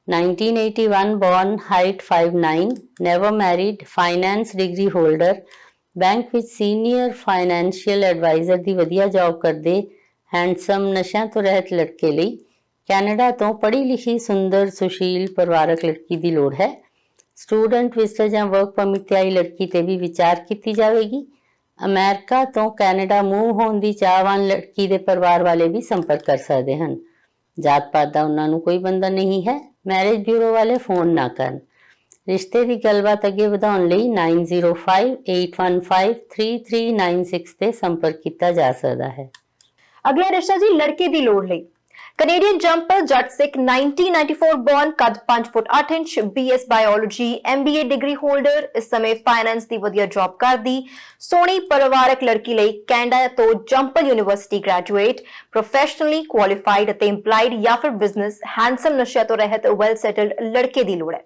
1981 born, height 5'9", never married, finance degree holder, bank ਵਿੱਚ ਸੀਨੀਅਰ ਫਾਈਨੈਂਸ਼ੀਅਲ ਐਡਵਾਈਜ਼ਰ ਦੀ ਵਧੀਆ ਜੌਬ ਕਰਦੇ, ਹੈਂਡਸਮ, ਨਸ਼ਿਆਂ ਤੋਂ ਰਹਿਤ ਲੜਕੇ ਲਈ ਕੈਨੇਡਾ ਤੋਂ ਪੜ੍ਹੀ ਲਿਖੀ, ਸੁੰਦਰ, ਸੁਸ਼ੀਲ, ਪਰਿਵਾਰਕ ਲੜਕੀ ਦੀ ਲੋੜ ਹੈ। ਸਟੂਡੈਂਟ, ਵਿਜ਼ਟਰ ਜਾਂ ਵਰਕ ਪਰਮਿਟ ਤੇ ਆਈ ਲੜਕੀ ਤੇ ਵੀ ਵਿਚਾਰ ਕੀਤੀ ਜਾਵੇਗੀ। ਅਮਰੀਕਾ ਤੋਂ ਕੈਨੇਡਾ ਮੂਵ ਹੋਣ ਦੀ ਚਾਹਵਾਨ ਲੜਕੀ ਦੇ ਪਰਿਵਾਰ ਵਾਲੇ ਵੀ ਸੰਪਰਕ ਕਰ ਸਕਦੇ ਹਨ। ਜਾਤ ਪਾਤ ਦਾ ਉਹਨਾਂ ਨੂੰ ਕੋਈ ਬੰਧਨ ਨਹੀਂ ਹੈ। ਮੈਰਿਜ ਬਿਊਰੋ ਵਾਲੇ ਫੋਨ ਨਾ ਕਰਨ। ਰਿਸ਼ਤੇ ਦੀ ਗੱਲਬਾਤ ਅੱਗੇ ਵਧਾਉਣ ਲਈ 9058153396 ਤੇ ਸੰਪਰਕ ਕੀਤਾ ਜਾ ਸਕਦਾ ਹੈ। ਅਗਲਾ ਰਿਸ਼ਤਾ ਜੀ ਲੜਕੇ ਦੀ ਲੋੜ ਲਈ ਕੈਨੇਡੀਅਨ ਜੰਪਰ ਜੱਟ ਸਿੱਖ, 1994 born, ਕੱਦ 5 ਫੁੱਟ 8 inch, BS biology, MBA degree holder, ਇਸ ਸਮੇਂ ਫਾਈਨੈਂਸ ਦੀ ਵਧੀਆ ਜੌਬ ਕਰਦੀ, ਸੋਹਣੀ ਪਰਿਵਾਰਕ ਲੜਕੀ ਲਈ ਕੈਨੇਡਾ ਤੋਂ ਜੰਪਲ ਯੂਨੀਵਰਸਿਟੀ ਗ੍ਰੈਜੂਏਟ, ਪ੍ਰੋਫੈਸ਼ਨਲੀ ਕੁਆਲੀਫਾਈਡ ਅਤੇ ਇੰਪਲਾਈਡ ਜਾਂ ਫਿਰ ਬਿਜ਼ਨਸ, ਹੈਂਡਸਮ, ਨਸ਼ਿਆਂ ਤੋਂ ਰਹਿਤ, ਵੈਲ ਸੈਟਲਡ ਲੜਕੇ ਦੀ ਲੋੜ ਹੈ।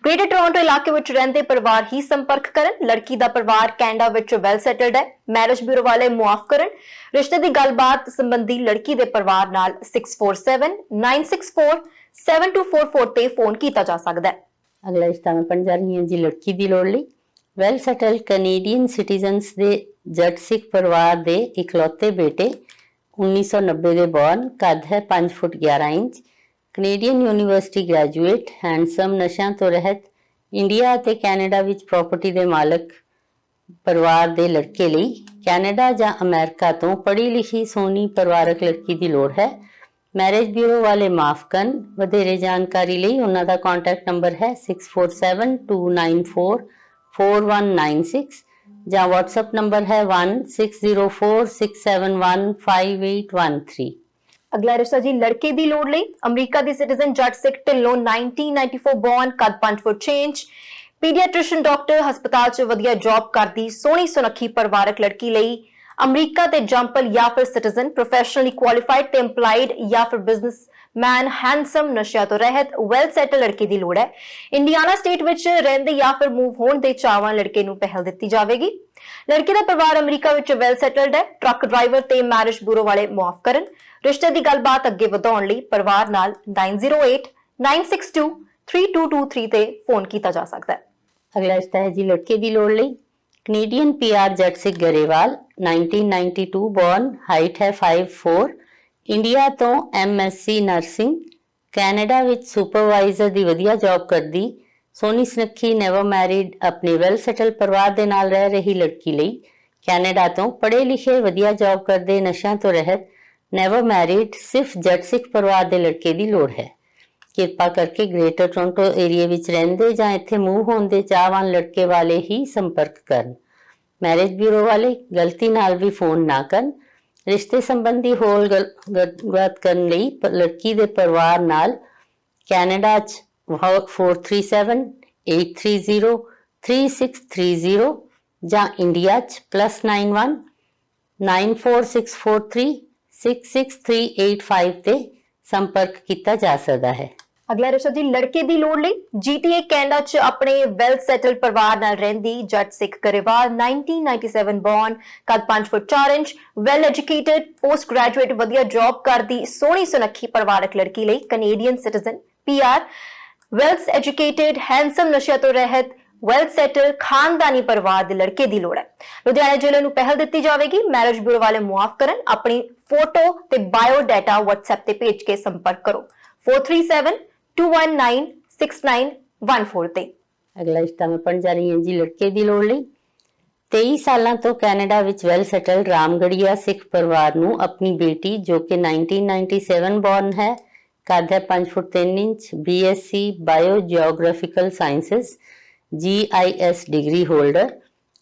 ਗ੍ਰੇਟਰ ਟੋਰਾਂਟੋ ਇਲਾਕੇ ਵਿੱਚ ਰਹਿੰਦੇ ਪਰਿਵਾਰ ਹੀ ਸੰਪਰਕ ਕਰਨ। ਲੜਕੀ ਦਾ ਪਰਿਵਾਰ ਕੈਨੇਡਾ ਵਿੱਚ ਵੈਲ ਸੈਟਲਡ ਹੈ। ਮੈਰਿਜ ਬਿਊਰੋ ਵਾਲੇ ਮੁਆਫ ਕਰਨ। ਰਿਸ਼ਤੇ ਦੀ ਗੱਲਬਾਤ ਸੰਬੰਧੀ ਲੜਕੀ ਦੇ ਪਰਿਵਾਰ ਨਾਲ 6479647244 ਤੇ ਫੋਨ ਕੀਤਾ ਜਾ ਸਕਦਾ ਹੈ। ਅਗਲਾ ਰਿਸ਼ਤਾ ਮੈਂ ਪੜ੍ਹਨ ਜਾ ਰਹੀ ਹਾਂ ਜੀ ਲੜਕੀ ਦੀ ਲੋੜ ਲਈ। ਵੈਲ ਸੈਟਲਡ ਕੈਨੇਡੀਅਨ ਸਿਟੀਜ਼ਨਸ ਦੇ ਜੱਟ ਸਿੱਖ ਪਰਿਵਾਰ ਦੇ ਇਕਲੌਤੇ ਬੇਟੇ, 1990 ਦੇ ਬੌਰਨ, ਕੱਦ ਹੈ 5 feet 11 inch, Canadian university graduate, handsome, ਨਸ਼ਿਆਂ ਤੋਂ ਰਹਿਤ, ਇੰਡੀਆ ਅਤੇ ਕੈਨੇਡਾ ਵਿੱਚ ਪ੍ਰਾਪਰਟੀ ਦੇ ਮਾਲਕ ਪਰਿਵਾਰ ਦੇ ਲੜਕੇ ਲਈ ਕੈਨੇਡਾ ਜਾਂ ਅਮਰੀਕਾ ਤੋਂ ਪੜ੍ਹੀ ਲਿਖੀ, ਸੋਹਣੀ ਪਰਿਵਾਰਕ ਲੜਕੀ ਦੀ ਲੋੜ ਹੈ। ਮੈਰਿਜ ਬਿਊਰੋ ਵਾਲੇ ਮਾਫ ਕਰਨ। ਵਧੇਰੇ ਜਾਣਕਾਰੀ ਲਈ ਉਹਨਾਂ ਦਾ ਕੰਟੈਕਟ ਨੰਬਰ ਹੈ 6472944196 ਜਾਂ WhatsApp ਨੰਬਰ ਹੈ 160467158813। ਅਗਲਾ ਰਿਸ਼ਤਾ ਜੀ ਲੜਕੇ ਦੀ ਲੋੜ ਲਈ ਅਮਰੀਕਾ ਦੀ ਸਿਟੀਜ਼ਨ ਜੱਟ ਸਿੱਖ, ਢਿੱਲੋਂ, 1994 born, ਕੱਦ 5 ਫੁੱਟ 6 ਇੰਚ, ਪੀਡੀਆਟ੍ਰਿਸ਼ੀਅਨ ਡਾਕਟਰ, ਹਸਪਤਾਲ 'ਚ ਵਧੀਆ ਜੌਬ ਕਰਦੀ, ਸੋਹਣੀ ਸੁਨੱਖੀ ਪਰਿਵਾਰਕ ਲੜਕੀ ਲਈ ਅਮਰੀਕਾ ਤੇ ਜੰਪਲ ਜਾਂ ਫਿਰ ਸਿਟੀਜ਼ਨ, ਪ੍ਰੋਫੈਸ਼ਨਲੀ ਕੁਆਲੀਫਾਈਡ ਤੇ ਇੰਪਲਾਈਡ ਜਾਂ ਫਿਰ ਬਿਜ਼ਨਸਮੈਨ, ਹੈਂਡਸਮ, ਨਸ਼ਿਆਂ ਤੋਂ ਰਹਿਤ, ਵੈਲ ਸੈਟਲ ਲੜਕੀ ਦੀ ਲੋੜ ਹੈ। ਇੰਡੀਆਨਾ ਸਟੇਟ ਵਿੱਚ ਰਹਿੰਦੇ ਜਾਂ ਫਿਰ ਮੂਵ ਹੋਣ ਦੇ ਚਾਹਵਾਨ ਲੜਕੇ ਨੂੰ ਪਹਿਲ ਦਿੱਤੀ ਜਾਵੇਗੀ। ਲੜਕੀ ਦਾ ਪਰਿਵਾਰ ਅਮਰੀਕਾ ਵਿੱਚ ਵੈਲ ਸੈਟਲਡ ਹੈ। ਟਰੱਕ ਡਰਾਈਵਰ ਤੇ ਮੈਰਿਜ ਬਿਊਰੋ ਵਾਲੇ ਮੁਆਫ ਕਰਨ। ਰਿਸ਼ਤੇ ਦੀ ਗੱਲਬਾਤ ਅੱਗੇ ਵਧਾਉਣ ਲਈ ਪਰਿਵਾਰ ਨਾਲ 9089623223 ਤੇ ਫੋਨ ਕੀਤਾ ਜਾ ਸਕਦਾ ਹੈ। ਅਗਲਾ ਰਿਸ਼ਤਾ ਹੈ ਜੀ ਲੜਕੇ ਦੀ ਲੋੜ ਲਈ। ਕੈਨੇਡੀਅਨ PR ਜੱਟ ਸਿੱਖ ਗਰੇਵਾਲ, 1992 born, ਹਾਈਟ ਹੈ 5'4", ਇੰਡੀਆ ਤੋਂ MSc ਨਰਸਿੰਗ, ਕੈਨੇਡਾ ਵਿੱਚ ਸੁਪਰਵਾਈਜ਼ਰ ਦੀ ਵਧੀਆ ਜੌਬ ਕਰਦੀ, ਸੋਹਣੀ ਸੁਨੱਖੀ, ਨੈਵਰ ਮੈਰਿਡ, ਆਪਣੇ ਵੈਲ ਸੈਟਲ ਪਰਿਵਾਰ ਦੇ ਨਾਲ ਰਹਿ ਰਹੀ ਲੜਕੀ ਲਈ ਕੈਨੇਡਾ ਤੋਂ ਪੜ੍ਹੇ ਲਿਖੇ, ਵਧੀਆ ਜੌਬ ਕਰਦੇ, ਨਸ਼ਿਆਂ ਤੋਂ ਰਹਿਤ, ਨੈਵਰ ਮੈਰਿਡ, ਸਿਰਫ ਜੱਟ ਸਿੱਖ ਪਰਿਵਾਰ ਦੇ ਲੜਕੇ ਦੀ ਲੋੜ ਹੈ। ਕਿਰਪਾ ਕਰਕੇ ਗ੍ਰੇਟਰ ਟੋਰਾਂਟੋ ਏਰੀਆ ਵਿੱਚ ਰਹਿੰਦੇ ਜਾਂ ਇੱਥੇ ਮੂਵ ਹੋਣ ਦੇ ਚਾਹਵਾਨ ਲੜਕੇ ਵਾਲੇ ਹੀ ਸੰਪਰਕ ਕਰਨ। ਮੈਰਿਜ ਬਿਊਰੋ ਵਾਲੇ ਗਲਤੀ ਨਾਲ ਵੀ ਫੋਨ ਨਾ ਕਰਨ। ਰਿਸ਼ਤੇ ਸੰਬੰਧੀ ਹੋਰ ਗੱਲਬਾਤ ਕਰਨ ਲਈ ਲੜਕੀ ਦੇ ਪਰਿਵਾਰ ਨਾਲ ਕੈਨੇਡਾ 'ਚ 4378303630 ਜਾਂ ਇੰਡੀਆ 'ਚ +91 9464366385 ਤੇ ਸੰਪਰਕ ਕੀਤਾ ਜਾ ਸਕਦਾ ਹੈ। ਅਗਲਾ ਰਿਸ਼ਤਾ ਜੀ ਲੜਕੇ ਦੀ ਲੋੜ ਲਈ GTA ਕੈਨੇਡਾ 'ਚ ਆਪਣੇ ਵੈਲ ਸੈਟਲਡ ਪਰਿਵਾਰ ਨਾਲ ਰਹਿੰਦੀ ਜੱਟ ਸਿੱਖ ਗਰੇਵਾਲ 1997 ਬੌਰਨ ਕੱਦ 5 ਫੁੱਟ 4 inch well educated post graduate ਵਧੀਆ ਜੌਬ ਕਰਦੀ ਸੋਹਣੀ ਸੁਨੱਖੀ ਪਰਿਵਾਰਕ ਲੜਕੀ ਲਈ Canadian citizen PR well educated handsome ਨਸ਼ਿਆਂ ਤੋਂ ਰਹਿਤ ਵੈਲ ਸੈਟਲ ਖਾਨਦਾਨੀ ਪਰਿਵਾਰ ਦੇ ਲੜਕੇ ਦੀ ਲੋੜ ਹੈ। ਲੁਧਿਆਣਾ ਜ਼ਿਲ੍ਹੇ ਨੂੰ ਪਹਿਲ ਦਿੱਤੀ ਜਾਵੇਗੀ। ਮੈਰਿਜ ਬਿਊਰੋ ਵਾਲੇ ਮੁਆਫ ਕਰਨ। ਆਪਣੀ ਫੋਟੋ ਤੇ ਬਾਇਓ ਡਾਟਾ WhatsApp ਤੇ ਭੇਜ ਕੇ ਸੰਪਰਕ ਕਰੋ 437-219-6914 ਤੇ। ਅਗਲਾ ਰਿਸ਼ਤਾ ਮੈਂ ਪੜ੍ਹਨ ਜਾ ਰਹੀ ਹਾਂ ਜੀ ਲੜਕੇ ਦੀ ਲੋੜ ਲਈ 23 ਸਾਲਾਂ ਤੋਂ ਕੈਨੇਡਾ ਵਿੱਚ ਵੈਲ ਸੈਟਲ ਰਾਮਗੜੀਆ ਸਿੱਖ ਪਰਿਵਾਰ ਨੂੰ ਆਪਣੀ ਬੇਟੀ ਜੋ ਕਿ 1997 ਬੌਰਨ ਹੈ, ਕੱਦ ਹੈ 5 feet 3 inch, BSc bio geographical sciences GIS degree holder,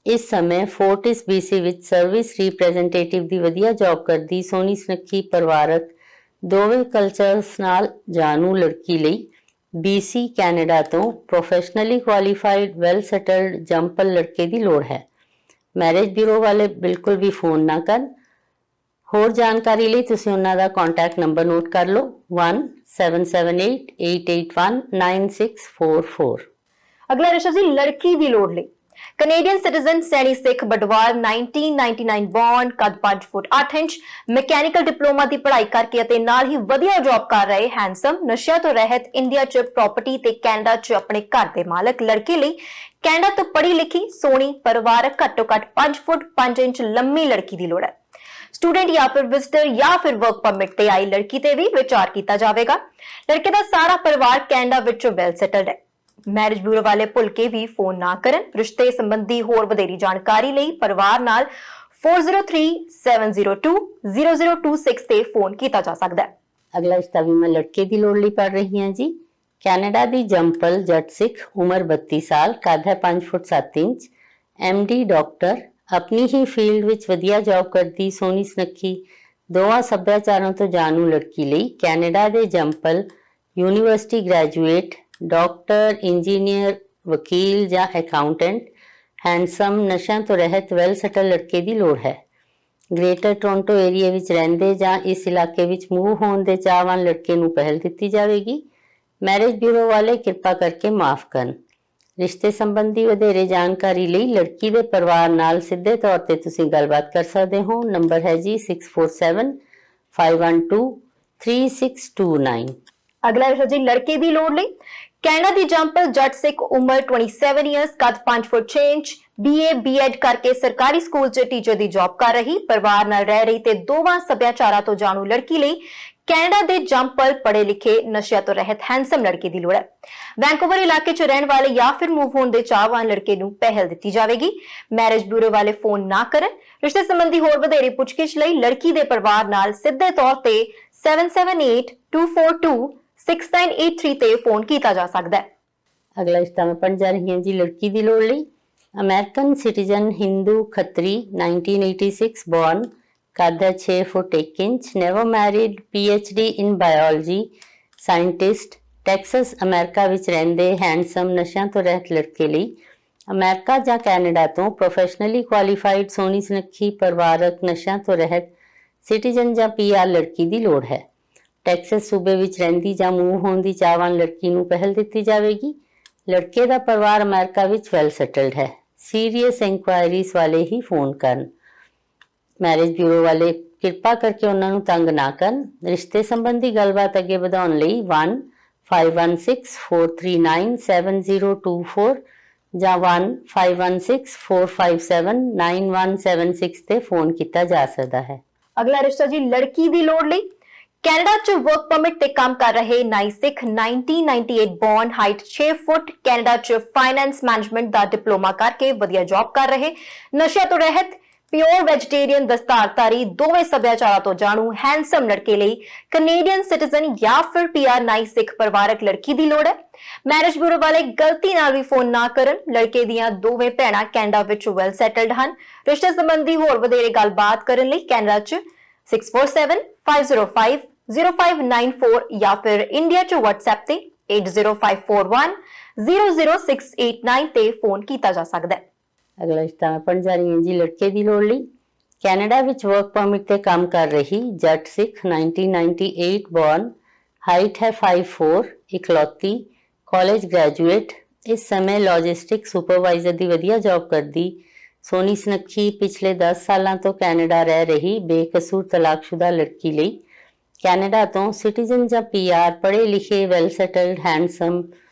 ਇਸ ਸਮੇਂ ਫੋਰਟਿਸ BC ਵਿੱਚ ਸਰਵਿਸ ਰਿਪਰੈਜ਼ੈਂਟੇਟਿਵ ਦੀ ਵਧੀਆ ਜੌਬ ਕਰਦੀ ਸੋਹਣੀ ਸੁਨੱਖੀ ਪਰਿਵਾਰਕ ਦੋਵੇਂ ਕਲਚਰਸ ਨਾਲ ਜਾਣੂ ਲੜਕੀ ਲਈ BC ਕੈਨੇਡਾ ਤੋਂ ਪ੍ਰੋਫੈਸ਼ਨਲੀ ਕੁਆਲੀਫਾਈਡ ਵੈਲ ਸੈਟਲਡ ਜੰਪਲ ਲੜਕੇ ਦੀ ਲੋੜ ਹੈ। ਮੈਰਿਜ ਬਿਊਰੋ ਵਾਲੇ ਬਿਲਕੁਲ ਵੀ ਫੋਨ ਨਾ ਕਰਨ। ਹੋਰ ਜਾਣਕਾਰੀ ਲਈ ਤੁਸੀਂ ਉਹਨਾਂ ਦਾ ਕੰਟੈਕਟ ਨੰਬਰ ਨੋਟ ਕਰ ਲਓ 1778-881-9644। ਅਗਲਾ ਰਿਸ਼ਤਾ ਜੀ ਲੜਕੀ ਦੀ ਲੋੜ ਲਈ ਕੈਨੇਡੀਅਨ ਸਿਟੀਜ਼ਨ ਸੈਣੀ ਸਿੱਖ ਬਟਵਾਰ 1999 ਬੌਰਨ ਕੱਦ 5 ਫੁੱਟ 8 ਇੰਚ ਮਕੈਨੀਕਲ ਡਿਪਲੋਮਾ ਦੀ ਪੜ੍ਹਾਈ ਕਰਕੇ ਅਤੇ ਨਾਲ ਹੀ ਵਧੀਆ ਜੌਬ ਕਰ ਰਹੇ ਹੈਂਡਸਮ ਨਸ਼ਿਆਂ ਤੋਂ ਰਹਿਤ ਇੰਡੀਆ 'ਚ ਪ੍ਰਾਪਰਟੀ ਤੇ ਕੈਨੇਡਾ 'ਚ ਆਪਣੇ ਘਰ ਦੇ ਮਾਲਕ ਲੜਕੇ ਲਈ ਕੈਨੇਡਾ ਤੋਂ ਪੜ੍ਹੀ ਲਿਖੀ ਸੋਹਣੀ ਪਰਿਵਾਰਕ ਘੱਟੋ ਘੱਟ 5 ਫੁੱਟ 5 ਇੰਚ ਲੰਮੀ ਲੜਕੀ ਦੀ ਲੋੜ ਹੈ। ਸਟੂਡੈਂਟ ਜਾਂ ਫਿਰ ਵਿਜ਼ਟਰ ਜਾਂ ਫਿਰ ਵਰਕ ਪਰਮਿਟ ਤੇ ਆਈ ਲੜਕੀ ਤੇ ਵੀ ਵਿਚਾਰ ਕੀਤਾ ਜਾਵੇਗਾ। ਲੜਕੇ ਦਾ ਸਾਰਾ ਪਰਿਵਾਰ ਕੈਨੇਡਾ ਵਿੱਚ ਵੈਲ ਸੈਟਲਡ ਹੈ। ਮੈਰਿਜ ਬਿਊਰੋ ਵਾਲੇ ਭੁੱਲ ਕੇ ਵੀ ਫੋਨ ਨਾ ਕਰਨ। ਰਿਸ਼ਤੇ ਸੰਬੰਧੀ ਹੋਰ ਵਧੇਰੀ ਜਾਣਕਾਰੀ ਲਈ ਪਰਿਵਾਰ ਨਾਲ 4037020026 ਤੇ ਫੋਨ ਕੀਤਾ ਜਾ ਸਕਦਾ ਹੈ। ਅਗਲਾ ਰਿਸ਼ਤਾ ਵੀ ਮੈਂ ਲੜਕੇ ਦੀ ਲੋੜ ਲਈ ਪੜ ਰਹੀ ਹਾਂ ਜੀ। ਕੈਨੇਡਾ ਦੀ ਜੰਪਲ ਜੱਟ ਸਿੱਖ ਉਮਰ 32 ਸਾਲ ਕੱਦ ਹੈ 5 ਫੁੱਟ 7 ਇੰਚ MD ਡਾਕਟਰ ਆਪਣੀ ਹੀ ਫੀਲਡ ਵਿੱਚ ਵਧੀਆ ਜੌਬ ਕਰਦੀ ਸੋਹਣੀ ਸੁਨੱਖੀ ਦੋਵਾਂ ਸੱਭਿਆਚਾਰਾਂ ਤੋਂ ਜਾਣੂ ਲੜਕੀ ਲਈ ਕੈਨੇਡਾ ਦੇ ਜੰਪਲ ਯੂਨੀਵਰਸਿਟੀ ਗ੍ਰੈਜੂਏਟ ਡਾਕਟਰ ਇੰਜੀਨੀਅਰ ਵਕੀਲ ਜਾਂ ਅਕਾਊਂਟੈਂਟ ਹੈਂਡਸਮ ਨਸ਼ਿਆਂ ਤੋਂ ਰਹਿਤ ਵੈਲ ਸੈਟਲ ਲੜਕੇ ਦੀ ਲੋੜ ਹੈ। ਗ੍ਰੇਟਰ ਟੋਰਾਂਟੋ ਏਰੀਆ ਵਿੱਚ ਰਹਿੰਦੇ ਜਾਂ ਇਸ ਇਲਾਕੇ ਵਿੱਚ ਮੂਵ ਹੋਣ ਦੇ ਚਾਹਵਾਨ ਲੜਕੇ ਨੂੰ ਪਹਿਲ ਦਿੱਤੀ ਜਾਵੇਗੀ। ਮੈਰਿਜ ਬਿਊਰੋ ਵਾਲੇ ਕਿਰਪਾ ਕਰਕੇ ਮਾਫ ਕਰਨ। ਰਿਸ਼ਤੇ ਸੰਬੰਧੀ ਵਧੇਰੇ ਜਾਣਕਾਰੀ ਲਈ ਲੜਕੀ ਦੇ ਪਰਿਵਾਰ ਨਾਲ ਸਿੱਧੇ ਤੌਰ ਤੇ ਤੁਸੀਂ ਗੱਲਬਾਤ ਕਰ ਸਕਦੇ ਹੋ। ਨੰਬਰ ਹੈ ਜੀ 6475123629। ਅਗਲਾ ਰਿਸ਼ਤਾ ਜੀ ਲੜਕੇ ਦੀ ਲੋੜ ਲਈ ਕੈਨੇਡਾ ਦੀ ਜੰਪਲ ਜੱਟ ਸਿੱਖ ਉਮਰ 27 ਇਅਰਸ ਕੱਦ 5 ਫੁੱਟ 6 ਇੰਚ BA B.Ed ਕਰਕੇ ਸਰਕਾਰੀ ਸਕੂਲ 'ਚ ਟੀਚਰ ਦੀ ਜੌਬ ਕਰ ਰਹੀ ਪਰਿਵਾਰ ਨਾਲ ਰਹਿ ਰਹੀ ਤੇ ਦੋਵਾਂ ਸੱਭਿਆਚਾਰਾਂ ਤੋਂ ਜਾਣੂ ਲੜਕੀ ਲਈ ਕੈਨੇਡਾ ਦੇ ਜੰਪਲ ਪੜ੍ਹੇ ਲਿਖੇ ਨਸ਼ਿਆਂ ਤੋਂ ਰਹਿਤ ਹੈਂਡਸਮ ਲੜਕੇ ਦੀ ਲੋੜ ਹੈ। ਵੈਂਕੂਵਰ ਇਲਾਕੇ 'ਚ ਰਹਿਣ ਵਾਲੇ ਜਾਂ ਫਿਰ ਮੂਵ ਹੋਣ ਦੇ ਚਾਹਵਾਨ ਲੜਕੇ ਨੂੰ ਪਹਿਲ ਦਿੱਤੀ ਜਾਵੇਗੀ। ਮੈਰਿਜ ਬਿਊਰੋ ਵਾਲੇ ਫੋਨ ਨਾ ਕਰਨ। ਰਿਸ਼ਤੇ ਸੰਬੰਧੀ ਹੋਰ ਵਧੇਰੇ ਪੁੱਛਗਿੱਛ ਲਈ ਲੜਕੀ ਦੇ ਪਰਿਵਾਰ ਨਾਲ ਸਿੱਧੇ ਤੌਰ ਤੇ 7782426983 ਤੇ ਫੋਨ ਕੀਤਾ ਜਾ ਸਕਦਾ ਹੈ। ਅਗਲਾ ਰਿਸ਼ਤਾ ਮੈਂ ਪੜ੍ਹਨ ਜਾ ਰਹੀ ਹਾਂ ਜੀ ਲੜਕੀ ਦੀ ਲੋੜ ਲਈ American citizen Hindu Khatri 1986 born ਕੱਦ ਹੈ 6 ਫੁੱਟ 1 ਇੰਚ ਨੈਵਰ ਮੈਰਿਡ PhD ਇਨ ਬਾਇਓਲੋਜੀ ਸਾਇੰਟਿਸਟ ਟੈਕਸਸ ਅਮਰੀਕਾ ਵਿੱਚ ਰਹਿੰਦੇ ਹੈਂਡਸਮ ਨਸ਼ਿਆਂ ਤੋਂ ਰਹਿਤ ਲੜਕੇ ਲਈ ਅਮਰੀਕਾ ਜਾਂ ਕੈਨੇਡਾ ਤੋਂ ਪ੍ਰੋਫੈਸ਼ਨਲੀ ਕੁਆਲੀਫਾਈਡ ਸੋਹਣੀ ਸੁਨੱਖੀ ਪਰਿਵਾਰਕ ਨਸ਼ਿਆਂ ਤੋਂ ਰਹਿਤ ਸਿਟੀਜ਼ਨ ਜਾਂ PR ਲੜਕੀ ਦੀ ਲੋੜ ਹੈ। ਟੈਕਸਸ ਸੂਬੇ ਵਿੱਚ ਰਹਿੰਦੀ ਜਾਂ ਮੂਵ ਹੋਣ ਦੀ ਚਾਹਵਾਨ ਲੜਕੀ ਨੂੰ ਪਹਿਲ ਦਿੱਤੀ ਜਾਵੇਗੀ। ਲੜਕੇ ਦਾ ਪਰਿਵਾਰ ਅਮਰੀਕਾ ਵਿੱਚ ਵੈਲ ਸੈਟਲਡ ਹੈ। ਸੀਰੀਅਸ ਇਨਕੁਆਇਰੀਜ਼ ਵਾਲੇ ਹੀ ਫੋਨ ਕਰਨ। ਮੈਰਿਜ ਬਿਊਰੋ ਵਾਲੇ ਕਿਰਪਾ ਕਰਕੇ ਉਹਨਾਂ ਨੂੰ ਤੰਗ ਨਾ ਕਰਨ। ਰਿਸ਼ਤੇ ਸੰਬੰਧੀ ਗੱਲਬਾਤ ਅੱਗੇ ਵਧਾਉਣ ਲਈ 151643970024 ਜਾਂ 151645799176 ਤੇ ਫੋਨ ਕੀਤਾ ਜਾ ਸਕਦਾ ਹੈ। ਅਗਲਾ ਰਿਸ਼ਤਾ ਜੀ ਲੜਕੀ ਦੀ ਲੋੜ ਲਈ ਕੈਨੇਡਾ 'ਚ ਵਰਕ ਪਰਮਿਟ ਤੇ ਕੰਮ ਕਰ ਰਹੇ ਨਾਈ ਸਿੱਖ 1998 ਬੌਰਨ ਹਾਈਟ 6 ਫੁੱਟ ਕੈਨੇਡਾ 'ਚ ਫਾਈਨੈਂਸ ਮੈਨੇਜਮੈਂਟ ਦਾ ਡਿਪਲੋਮਾ ਕਰਕੇ ਵਧੀਆ ਜੌਬ ਕਰ ਰਹੇ ਨਸ਼ਿਆਂ ਤੋਂ ਰਹਿਤ ਪਿਓਰ ਵੈਜੀਟੇਰੀਅਨ ਦਸਤਾਰਧਾਰੀ ਦੋਵੇਂ ਸੱਭਿਆਚਾਰਾਂ ਤੋਂ ਜਾਣੂ ਹੈਂਡਸਮ ਲੜਕੇ ਲਈ ਕੈਨੇਡੀਅਨ ਸਿਟੀਜ਼ਨ ਜਾਂ ਫਿਰ PR ਨਾਈ ਸਿੱਖ ਪਰਿਵਾਰਕ ਲੜਕੀ ਦੀ ਲੋੜ ਹੈ। ਮੈਰਿਜ ਬਿਊਰੋ ਵਾਲੇ ਗਲਤੀ ਨਾਲ ਵੀ ਫੋਨ ਨਾ ਕਰਨ। ਲੜਕੇ ਦੀਆਂ ਦੋਵੇਂ ਭੈਣਾਂ ਕੈਨੇਡਾ ਵਿੱਚ ਵੈਲ ਸੈਟਲਡ ਹਨ। ਰਿਸ਼ਤੇ ਸੰਬੰਧੀ ਹੋਰ ਵਧੇਰੇ ਗੱਲਬਾਤ ਕਰਨ ਲਈ ਕੈਨੇਡਾ 'ਚ 6475050594 ਜਾਂ ਫਿਰ ਇੰਡੀਆ 'ਚ WhatsApp ਤੇ 80541000689 ਤੇ ਫੋਨ ਕੀਤਾ ਜਾ ਸਕਦਾ ਹੈ। ਅਗਲਾ ਰਿਸ਼ਤਾ ਮੈਂ ਪੜ੍ਹਨ ਜਾ ਰਹੀ ਹਾਂ ਜੀ ਲੜਕੇ ਦੀ ਲੋੜ ਲਈ ਕੈਨੇਡਾ ਵਿੱਚ ਵਰਕ ਪਰਮਿਟ ਤੇ ਕੰਮ ਕਰ ਰਹੀ ਜੱਟ ਸਿੱਖ 1998 ਬੌਰਨ, ਹਾਈਟ ਹੈ 5'4", ਇਕਲੌਤੀ, ਕਾਲਜ ਗ੍ਰੈਜੂਏਟ, ਇਸ ਸਮੇਂ ਲੌਜਿਸਟਿਕ ਸੁਪਰਵਾਈਜ਼ਰ ਦੀ ਵਧੀਆ ਜੌਬ ਕਰਦੀ ਸੋਹਣੀ ਸੁਨੱਖੀ ਪਿਛਲੇ 10 ਸਾਲਾਂ ਤੋਂ ਕੈਨੇਡਾ ਰਹਿ ਰਹੀ ਬੇਕਸੂਰ ਤਲਾਕਸ਼ੁਦਾ ਲੜਕੀ ਲਈ ਕੈਨੇਡਾ ਤੋਂ ਸਿਟੀਜ਼ਨ ਜਾਂ ਪੀਆਰ ਪੜ੍ਹੇ ਲਿਖੇ ਵੈਲ ਸੈਟਲਡ ਹੈਂਡਸਮ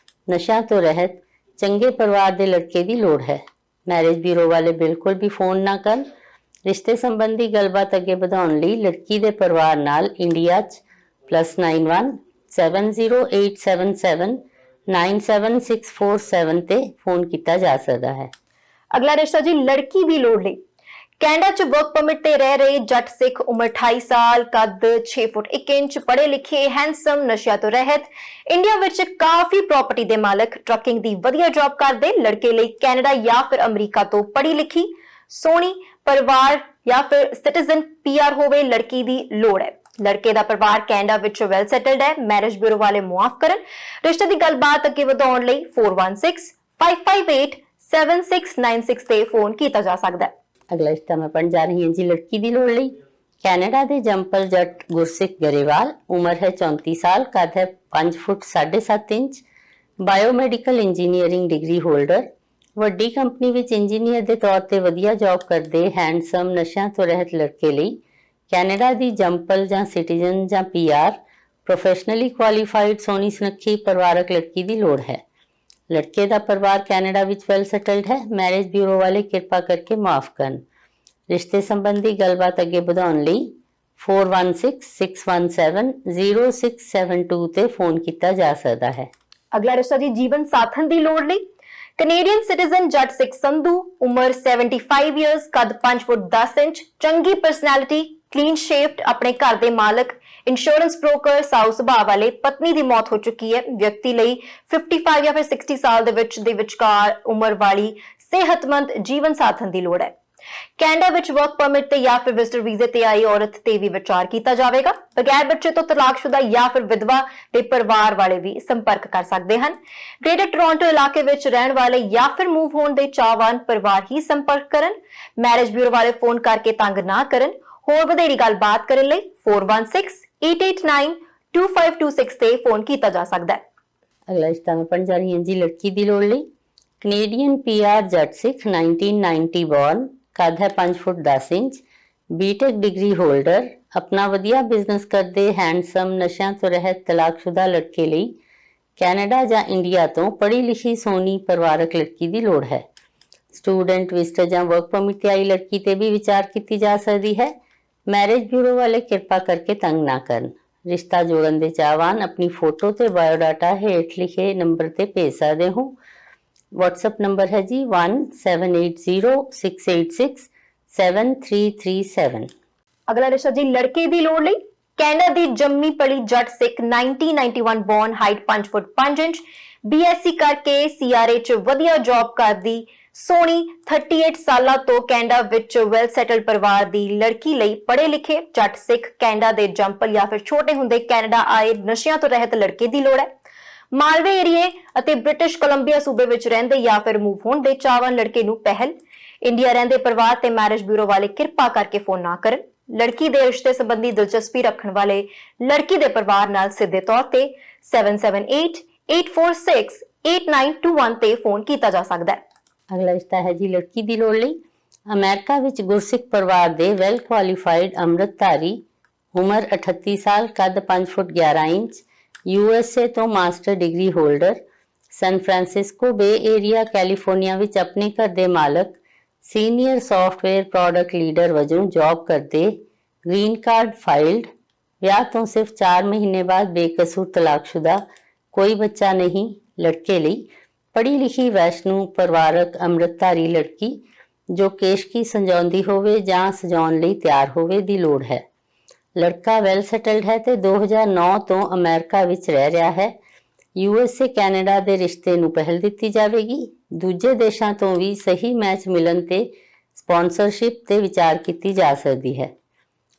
ਨਸ਼ਿਆਂ ਤੋਂ ਰਹਿਤ ਚੰਗੇ ਪਰਿਵਾਰ ਦੇ ਲੜਕੇ ਦੀ ਲੋੜ ਹੈ। ਮੈਰਿਜ ਬਿਊਰੋ ਵਾਲੇ ਬਿਲਕੁਲ ਵੀ ਫੋਨ ਨਾ ਕਰਨ। ਰਿਸ਼ਤੇ ਸੰਬੰਧੀ ਗੱਲਬਾਤ ਅੱਗੇ ਵਧਾਉਣ ਲਈ ਲੜਕੀ ਦੇ ਪਰਿਵਾਰ ਨਾਲ ਇੰਡੀਆ 'ਚ +91 70877 97647 ਤੇ ਫੋਨ ਕੀਤਾ ਜਾ ਸਕਦਾ ਹੈ। ਅਗਲਾ ਰਿਸ਼ਤਾ ਜੀ ਲੜਕੀ ਦੀ ਲੋੜ ਲਈ ਕੈਨੇਡਾ 'ਚ ਵਰਕ ਪਰਮਿਟ ਤੇ ਰਹਿ ਰਹੇ ਜੱਟ ਸਿੱਖ, ਉਮਰ 28 ਸਾਲ, ਕੱਦ 6 ਫੁੱਟ 1 ਇੰਚ, ਪੜ੍ਹੇ ਲਿਖੇ, ਹੈਂਡਸਮ, ਨਸ਼ਿਆਂ ਤੋਂ ਰਹਿਤ, ਇੰਡੀਆ ਵਿੱਚ ਕਾਫੀ ਪ੍ਰਾਪਰਟੀ ਦੇ ਮਾਲਕ, ਟਰੱਕਿੰਗ ਦੀ ਵਧੀਆ ਜੌਬ ਕਰਦੇ ਲੜਕੇ ਲਈ ਕੈਨੇਡਾ ਜਾਂ ਫਿਰ ਅਮਰੀਕਾ ਤੋਂ ਪੜ੍ਹੀ ਲਿਖੀ ਸੋਹਣੀ ਪਰਿਵਾਰ ਜਾਂ ਫਿਰ ਸਿਟੀਜ਼ਨ ਪੀਆਰ ਹੋਵੇ ਲੜਕੀ ਦੀ ਲੋੜ ਹੈ। ਲੜਕੇ ਦਾ ਪਰਿਵਾਰ ਕੈਨੇਡਾ ਵਿੱਚ ਵੈਲ ਸੈਟਲਡ ਹੈ। ਮੈਰਿਜ ਬਿਊਰੋ ਵਾਲੇ ਮੁਆਫ ਕਰਨ। ਰਿਸ਼ਤੇ ਦੀ ਗੱਲਬਾਤ ਅੱਗੇ ਵਧਾਉਣ ਲਈ 4165587696 ਤੇ ਫੋਨ ਕੀਤਾ ਜਾ ਸਕਦਾ ਹੈ। ਅਗਲਾ ਰਿਸ਼ਤਾ ਮੈਂ ਪੜ੍ਹਨ ਜਾ ਰਹੀ ਹਾਂ ਜੀ ਲੜਕੀ ਦੀ ਲੋੜ ਲਈ। ਕੈਨੇਡਾ ਦੇ ਜੰਪਲ ਜੱਟ ਗੁਰਸਿੱਖ ਗਰੇਵਾਲ, ਉਮਰ ਹੈ 34 ਸਾਲ, ਕੱਦ ਹੈ 5 ਫੁੱਟ 7.5 inch, biomedical engineering degree holder, ਵੱਡੀ ਕੰਪਨੀ ਵਿੱਚ ਇੰਜੀਨੀਅਰ ਦੇ ਤੌਰ ਤੇ ਵਧੀਆ ਜੌਬ ਕਰਦੇ ਹੈਂਡਸਮ ਨਸ਼ਿਆਂ ਤੋਂ ਰਹਿਤ ਲੜਕੇ ਲਈ ਕੈਨੇਡਾ ਦੀ ਜੰਪਲ ਜਾਂ ਸਿਟੀਜ਼ਨ ਜਾਂ ਪੀਆਰ ਪ੍ਰੋਫੈਸ਼ਨਲੀ ਕੁਆਲੀਫਾਈਡ ਸੋਹਣੀ ਸੁਨੱਖੀ ਪਰਿਵਾਰਕ ਲੜਕੀ ਦੀ ਲੋੜ ਹੈ। ਲੜਕੇ ਦਾ ਪਰਿਵਾਰ ਕੈਨੇਡਾ ਵਿੱਚ ਵੈਲ ਸੈਟਲਡ ਹੈ। ਮੈਰਿਜ ਬਿਊਰੋ ਵਾਲੇ ਕਿਰਪਾ ਕਰਕੇ ਮਾਫ ਕਰਨ। ਰਿਸ਼ਤੇ ਸੰਬੰਧੀ ਗੱਲਬਾਤ ਅੱਗੇ ਵਧਾਉਣ ਲਈ 4166170672 ਤੇ ਫੋਨ ਕੀਤਾ ਜਾ ਸਕਦਾ ਹੈ। ਅਗਲਾ ਰਿਸ਼ਤਾ ਜੀ ਜੀਵਨ ਸਾਥਣ ਦੀ ਲੋੜ ਲਈ ਕੈਨੇਡੀਅਨ ਸਿਟੀਜ਼ਨ ਜੱਟ ਸਿੱਖ ਸੰਧੂ, ਉਮਰ 75 ਇਅਰਸ, ਕੱਦ 5 ਫੁੱਟ 10 ਇੰਚ, ਚੰਗੀ ਪਰਸਨੈਲਿਟੀ, ਕਲੀਨ ਸ਼ੇਵਡ, ਆਪਣੇ ਘਰ ਦੇ ਮਾਲਕ, ਇੰਸ਼ੋਰੈਂਸ ਬ੍ਰੋਕਰ, ਸਾਊ ਸੁਭਾਅ ਵਾਲੇ, ਪਤਨੀ ਦੀ ਮੌਤ ਹੋ ਚੁੱਕੀ ਹੈ। ਵਿਅਕਤੀ ਲਈ 55 ਜਾਂ ਫਿਰ 60 ਸਾਲ ਦੇ ਵਿਚਕਾਰ ਉਮਰ ਵਾਲੀ ਸਿਹਤਮੰਦ ਜੀਵਨ ਸਾਥਣ ਦੀ ਲੋੜ ਹੈ। ਕੈਨੇਡਾ ਵਿੱਚ ਵਰਕ ਪਰਮਿਟ ਤੇ ਜਾਂ ਫਿਰ ਵਿਜ਼ਟਰ ਵੀਜ਼ੇ ਤੇ ਆਈ ਔਰਤ ਤੇ ਵੀ ਵਿਚਾਰ ਕੀਤਾ ਜਾਵੇਗਾ। ਬਗੈਰ ਬੱਚੇ ਤੋਂ ਤਲਾਕਸ਼ੁਦਾ ਜਾਂ ਫਿਰ ਵਿਧਵਾ ਦੇ ਪਰਿਵਾਰ ਵਾਲੇ ਵੀ ਸੰਪਰਕ ਕਰ ਸਕਦੇ ਹਨ। ਗ੍ਰੇਟਰ ਟੋਰਾਂਟੋ ਇਲਾਕੇ ਵਿੱਚ ਰਹਿਣ ਵਾਲੇ ਜਾਂ ਫਿਰ ਮੂਵ ਹੋਣ ਦੇ ਚਾਹਵਾਨ ਪਰਿਵਾਰ ਹੀ ਸੰਪਰਕ ਕਰਨ। ਮੈਰਿਜ ਬਿਊਰੋ ਵਾਲੇ ਫੋਨ ਕਰਕੇ ਤੰਗ ਨਾ ਕਰਨ। ਹੋਰ ਵਧੇਰੀ ਗੱਲਬਾਤ ਕਰਨ ਲਈ 4168892526 ਤੇ ਫੋਨ ਕੀਤਾ ਜਾ ਸਕਦਾ ਹੈ। ਅਗਲਾ ਰਿਸ਼ਤਾ ਮੈਂ ਪੜ੍ਹਨ ਜਾ ਰਹੀ ਹਾਂ ਜੀ ਲੜਕੀ ਦੀ ਲੋੜ ਲਈ। ਕੈਨੇਡੀਅਨ ਪੀਆਰ ਜੱਟ ਸਿੱਖ 1990 ਬੌਰਨ, ਕੱਦ ਹੈ 5 ਫੁੱਟ 10 ਇੰਚ, ਬੀਟੈਕ ਡਿਗਰੀ ਹੋਲਡਰ, ਆਪਣਾ ਵਧੀਆ ਬਿਜ਼ਨਸ ਕਰਦੇ ਹੈਂਡਸਮ ਨਸ਼ਿਆਂ ਤੋਂ ਰਹਿਤ ਤਲਾਕਸ਼ੁਦਾ ਲੜਕੇ ਲਈ ਕੈਨੇਡਾ ਜਾਂ ਇੰਡੀਆ ਤੋਂ ਪੜ੍ਹੀ ਲਿਖੀ ਸੋਹਣੀ ਪਰਿਵਾਰਕ ਲੜਕੀ ਦੀ ਲੋੜ ਹੈ। ਸਟੂਡੈਂਟ, ਵਿਜ਼ਟਰ ਜਾਂ ਵਰਕ ਪਰਮਿਟ ਤੇ ਆਈ ਲੜਕੀ ਤੇ ਵੀ ਵਿਚਾਰ ਕੀਤੀ ਜਾ ਸਕਦੀ ਹੈ। ਮੈਰਿਜ ਬਿਊਰੋ ਵਾਲੇ ਕਿਰਪਾ ਕਰਕੇ ਤੰਗ ਨਾ ਕਰਨ। ਰਿਸ਼ਤਾ ਜੋੜਨ ਦੇ ਚਾਹਵਾਨ ਆਪਣੀ ਫੋਟੋ ਤੇ ਬਾਇਓਡਾਟਾ ਹੇਠ ਲਿਖੇ ਨੰਬਰ ਤੇ ਭੇਜ ਸਕਦੇ ਹੋ। WhatsApp ਨੰਬਰ ਹੈ ਜੀ 178068673337। ਅਗਲਾ ਰਿਸ਼ਤਾ ਜੀ ਲੜਕੇ ਦੀ ਲੋੜ ਲਈ ਕੈਨੇਡਾ ਦੀ ਜੰਮੀ ਪਲੀ ਜੱਟ ਸਿੱਖ 1991 ਬੌਰਨ, ਹਾਈਟ 5 ਫੁੱਟ 5 ਇੰਚ, BSc ਕਰਕੇ CRA 'ਚ ਵਧੀਆ ਜੌਬ ਕਰਦੀ ਸੋਹਣੀ 38 ਸਾਲਾਂ ਤੋਂ ਕੈਨੇਡਾ ਵਿੱਚ ਵੈਲ ਸੈਟਲਡ ਪਰਿਵਾਰ ਦੀ ਲੜਕੀ ਲਈ ਪੜ੍ਹੇ ਲਿਖੇ ਜੱਟ ਸਿੱਖ ਕੈਨੇਡਾ ਦੇ ਜੰਪਲ ਜਾਂ ਫਿਰ ਛੋਟੇ ਹੁੰਦੇ ਕੈਨੇਡਾ ਆਏ ਨਸ਼ਿਆਂ ਤੋਂ ਰਹਿਤ ਲੜਕੇ ਦੀ ਲੋੜ ਹੈ। ਮਾਲਵੇ ਏਰੀਏ ਅਤੇ ਬ੍ਰਿਟਿਸ਼ ਕੋਲੰਬੀਆ ਸੂਬੇ ਵਿੱਚ ਰਹਿੰਦੇ ਜਾਂ ਫਿਰ ਮੂਵ ਹੋਣ ਦੇ ਚਾਹਵਾਨ ਲੜਕੇ ਨੂੰ ਪਹਿਲ। ਇੰਡੀਆ ਰਹਿੰਦੇ ਪਰਿਵਾਰ ਤੇ ਮੈਰਿਜ ਬਿਊਰੋ ਵਾਲੇ ਕਿਰਪਾ ਕਰਕੇ ਫੋਨ ਨਾ ਕਰਨ। ਲੜਕੀ ਦੇ ਰਿਸ਼ਤੇ ਸੰਬੰਧੀ ਦਿਲਚਸਪੀ ਰੱਖਣ ਵਾਲੇ ਲੜਕੀ ਦੇ ਪਰਿਵਾਰ ਨਾਲ ਸਿੱਧੇ ਤੌਰ ਤੇ 7788468921 ਤੇ ਫੋਨ ਕੀਤਾ ਜਾ ਸਕਦਾ ਹੈ। ਅਗਲਾ ਰਿਸ਼ਤਾ ਹੈ ਜੀ ਲੜਕੀ ਦੀ ਲੋੜ ਲਈ। ਅਮਰੀਕਾ ਵਿੱਚ ਗੁਰਸਿੱਖ ਪਰਿਵਾਰ ਦੇ ਵੈਲ ਕੁਆਲੀਫਾਈਡ ਅੰਮ੍ਰਿਤਧਾਰੀ, ਉਮਰ 38 ਸਾਲ, ਕੱਦ 5 ਫੁੱਟ 11 ਇੰਚ, USA ਤੋਂ master degree holder, San Francisco Bay Area California ਵਿੱਚ ਆਪਣੇ ਘਰ ਦੇ ਮਾਲਕ, ਸੀਨੀਅਰ ਸੌਫਟਵੇਅਰ ਪ੍ਰੋਡਕਟ ਲੀਡਰ ਵਜੋਂ ਜੌਬ ਕਰਦੇ, ਗ੍ਰੀਨ ਕਾਰਡ ਫਾਈਲਡ, ਵਿਆਹ ਤੋਂ ਸਿਰਫ 4 ਮਹੀਨੇ ਬਾਅਦ ਬੇਕਸੂਰ ਤਲਾਕਸ਼ੁਦਾ, ਕੋਈ ਬੱਚਾ ਨਹੀਂ ਲੜਕੇ ਲਈ ਪੜ੍ਹੀ ਲਿਖੀ ਵੈਸ਼ਨੂ ਪਰਿਵਾਰਕ ਅੰਮ੍ਰਿਤਧਾਰੀ ਲੜਕੀ ਜੋ ਕੇਸ਼ਕੀ ਸਜਾਉਂਦੀ ਹੋਵੇ ਜਾਂ ਸਜਾਉਣ ਲਈ ਤਿਆਰ ਹੋਵੇ ਦੀ ਲੋੜ ਹੈ। ਲੜਕਾ ਵੈਲ ਸੈਟਲਡ ਹੈ ਤੇ 2009 ਤੋਂ ਅਮਰੀਕਾ ਵਿੱਚ ਰਹਿ ਰਿਹਾ ਹੈ। USA ਕੈਨੇਡਾ ਦੇ ਰਿਸ਼ਤੇ ਨੂੰ ਪਹਿਲ ਦਿੱਤੀ ਜਾਵੇਗੀ। ਦੂਜੇ ਦੇਸ਼ਾਂ ਤੋਂ ਵੀ ਸਹੀ ਮੈਚ ਮਿਲਣ ਤੇ ਸਪਾਂਸਰਸ਼ਿਪ ਤੇ ਵਿਚਾਰ ਕੀਤੀ ਜਾ ਸਕਦੀ ਹੈ।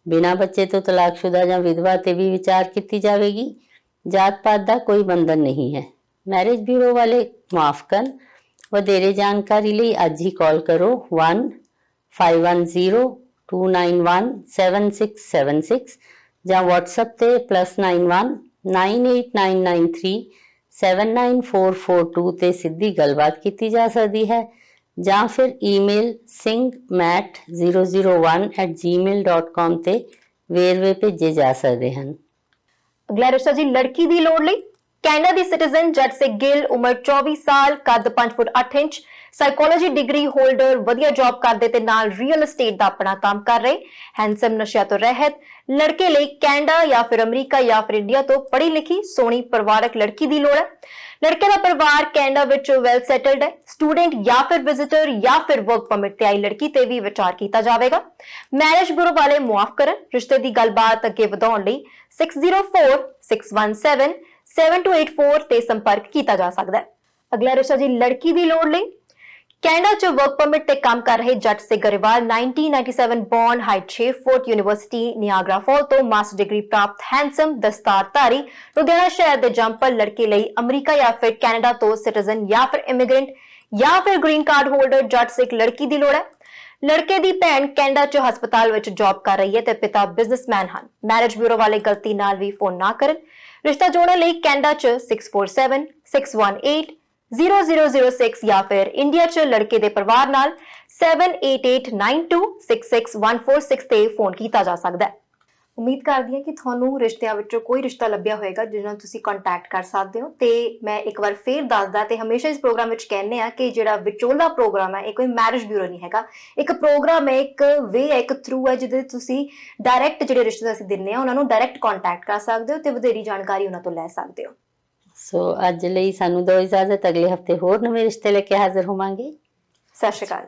ਬਿਨਾਂ ਬੱਚੇ ਤੋਂ ਤਲਾਕਸ਼ੁਦਾ ਜਾਂ ਵਿਧਵਾ ਤੇ ਵੀ ਵਿਚਾਰ ਕੀਤੀ ਜਾਵੇਗੀ। ਜਾਤ ਪਾਤ ਦਾ ਕੋਈ ਬੰਧਨ ਨਹੀਂ ਹੈ। ਮੈਰਿਜ ਬਿਊਰੋ ਵਾਲੇ ਮਾਫ ਕਰਨ। ਵਧੇਰੇ ਜਾਣਕਾਰੀ ਲਈ ਅੱਜ ਹੀ ਕਾਲ ਕਰੋ 1510 2917676 ਜਾਂ WhatsApp ਤੇ +91 98993 79442 ਤੇ ਸਿੱਧੀ ਗੱਲਬਾਤ ਕੀਤੀ ਜਾ ਸਕਦੀ ਹੈ ਜਾਂ ਫਿਰ ਈਮੇਲ singmat001@gmail.com ਤੇ ਵੇਰਵੇ ਭੇਜੇ ਜਾ ਸਕਦੇ ਹਨ। ਅਗਲਾ ਰਿਸ਼ਤਾ ਜੀ ਲੜਕੀ ਦੀ ਲੋੜ ਲਈ ਕੈਨੇਡਾ ਦੀ ਸਿਟੀਜ਼ਨ ਜੱਟ ਸਿੰਘ ਗਿੱਲ, ਉਮਰ 24 ਸਾਲ, ਕੱਦ 5 ਫੁੱਟ 8 ਇੰਚ, ਸਾਈਕੋਲੋਜੀ ਡਿਗਰੀ ਹੋਲਡਰ, ਵਧੀਆ ਜੌਬ ਕਰਦੇ ਤੇ ਨਾਲ ਰੀਅਲ ਏਸਟੇਟ ਦਾ ਆਪਣਾ ਕੰਮ ਕਰ ਰਹੇ, ਹੈਂਡਸਮ, ਨਸ਼ਿਆਂ ਤੋਂ ਰਹਿਤ, ਲੜਕੇ ਲਈ ਕੈਨੇਡਾ ਜਾਂ ਫਿਰ ਅਮਰੀਕਾ ਜਾਂ ਫਿਰ ਇੰਡੀਆ ਤੋਂ ਪੜ੍ਹੀ ਲਿਖੀ ਸੋਹਣੀ ਪਰਿਵਾਰਕ ਲੜਕੀ ਦੀ ਲੋੜ ਹੈ। ਲੜਕੇ ਦਾ ਪਰਿਵਾਰ ਕੈਨੇਡਾ ਵਿੱਚ ਵੈਲ ਸੈਟਲਡ ਹੈ। ਸਟੂਡੈਂਟ ਜਾਂ ਫਿਰ ਵਿਜ਼ਿਟਰ ਜਾਂ ਫਿਰ ਵਰਕ ਪਰਮਿਟ ਤੇ ਆਈ ਲੜਕੀ ਤੇ ਵੀ ਵਿਚਾਰ ਕੀਤਾ ਜਾਵੇਗਾ। ਮੈਰਿਜ ਬਿਊਰੋ ਵਾਲੇ ਮੁਆਫ ਕਰਨ। ਰਿਸ਼ਤੇ ਦੀ ਗੱਲਬਾਤ ਅੱਗੇ ਵਧਾਉਣ ਲਈ 6046177284 ਤੇ ਸੰਪਰਕ ਕੀਤਾ ਜਾ ਸਕਦਾ ਹੈ। ਅਗਲਾ ਰਿਸ਼ਤਾ ਜੀ ਲੜਕੀ ਦੀ ਲੋੜ ਲਈ ਕੈਨੇਡਾ 'ਚ ਵਰਕ ਪਰਮਿਟ ਤੇ ਕੰਮ ਕਰ ਰਹੇ ਜੱਟ ਸਿੰਘ ਗਰੇਵਾਲ, 1997 ਬੌਰਨ, ਹਾਈਟ 6 ਫੁੱਟ, ਯੂਨੀਵਰਸਿਟੀ ਨਿਆਗਰਾ ਫਾਲ ਤੋਂ ਮਾਸਟਰ ਡਿਗਰੀ ਪ੍ਰਾਪਤ, ਹੈਂਡਸਮ, ਦਸਤਾਰਧਾਰੀ, ਲੁਧਿਆਣਾ ਸ਼ਹਿਰ ਦੇ ਜੰਪਲ ਲੜਕੇ ਲਈ ਅਮਰੀਕਾ ਜਾਂ ਫਿਰ ਕੈਨੇਡਾ ਤੋਂ ਸਿਟੀਜ਼ਨ ਜਾਂ ਫਿਰ ਇਮੀਗ੍ਰੈਂਟ ਜਾਂ ਫਿਰ ਗ੍ਰੀਨ ਕਾਰਡ ਹੋਲਡਰ ਜੱਟ ਸਿੰਘ ਲੜਕੀ ਦੀ ਲੋੜ ਹੈ। ਲੜਕੇ ਦੀ ਭੈਣ ਕੈਨੇਡਾ 'ਚ ਹਸਪਤਾਲ ਵਿੱਚ ਜੌਬ ਕਰ ਰਹੀ ਹੈ ਤੇ ਪਿਤਾ ਬਿਜ਼ਨਸਮੈਨ ਹਨ। ਮੈਰਿਜ ਬਿਊਰੋ ਵਾਲੇ ਗਲਤੀ ਨਾਲ ਵੀ ਫੋਨ ਨਾ ਕਰਨ। ਰਿਸ਼ਤਾ ਜੋੜਨ ਲਈ ਕੈਨੇਡਾ 'ਚ 6476180006 ਜਾਂ ਫਿਰ ਇੰਡੀਆ 'ਚ ਲੜਕੇ ਦੇ ਪਰਿਵਾਰ ਨਾਲ 7889266146 ਤੇ ਫੋਨ ਕੀਤਾ ਜਾ ਸਕਦਾ ਹੈ। ਉਮੀਦ ਕਰਦੀ ਹਾਂ ਕਿ ਤੁਹਾਨੂੰ ਰਿਸ਼ਤਿਆਂ ਵਿੱਚੋਂ ਕੋਈ ਰਿਸ਼ਤਾ ਲੱਭਿਆ ਹੋਵੇਗਾ ਜਿਸ ਨਾਲ ਤੁਸੀਂ ਕੰਟੈਕਟ ਕਰ ਸਕਦੇ ਹੋ। ਤੇ ਮੈਂ ਇੱਕ ਵਾਰ ਫੇਰ ਦੱਸਦਾ ਤੇ ਹਮੇਸ਼ਾ ਇਸ ਪ੍ਰੋਗਰਾਮ ਵਿੱਚ ਕਹਿੰਦੇ ਆ ਕਿ ਜਿਹੜਾ ਵਿਚੋਲਾ ਪ੍ਰੋਗਰਾਮ ਹੈ ਇਹ ਕੋਈ ਮੈਰਿਜ ਬਿਊਰੋ ਨਹੀਂ ਹੈਗਾ। ਇੱਕ ਪ੍ਰੋਗਰਾਮ ਹੈ, ਇੱਕ ਵੇ ਹੈ, ਇੱਕ ਥਰੂ ਹੈ ਜਿਹਦੇ ਤੁਸੀਂ ਡਾਇਰੈਕਟ ਜਿਹੜੇ ਰਿਸ਼ਤੇ ਅਸੀਂ ਦਿੰਦੇ ਆ ਉਹਨਾਂ ਨੂੰ ਡਾਇਰੈਕਟ ਕੰਟੈਕਟ ਕਰ ਸਕਦੇ ਹੋ ਤੇ ਵਧੇਰੀ ਜਾਣਕਾਰੀ ਉਹਨਾਂ ਤੋਂ ਲੈ ਸਕਦੇ ਹੋ। ਸੋ ਅੱਜ ਲਈ ਸਾਨੂੰ ਦਿਓ ਇਜਾਜ਼ਤ। ਅਗਲੇ ਹਫਤੇ ਹੋਰ ਨਵੇਂ ਰਿਸ਼ਤੇ ਲੈ ਕੇ ਹਾਜ਼ਰ ਹੋਵਾਂਗੇ। ਸਤਿ ਸ਼੍ਰੀ ਅਕਾਲ।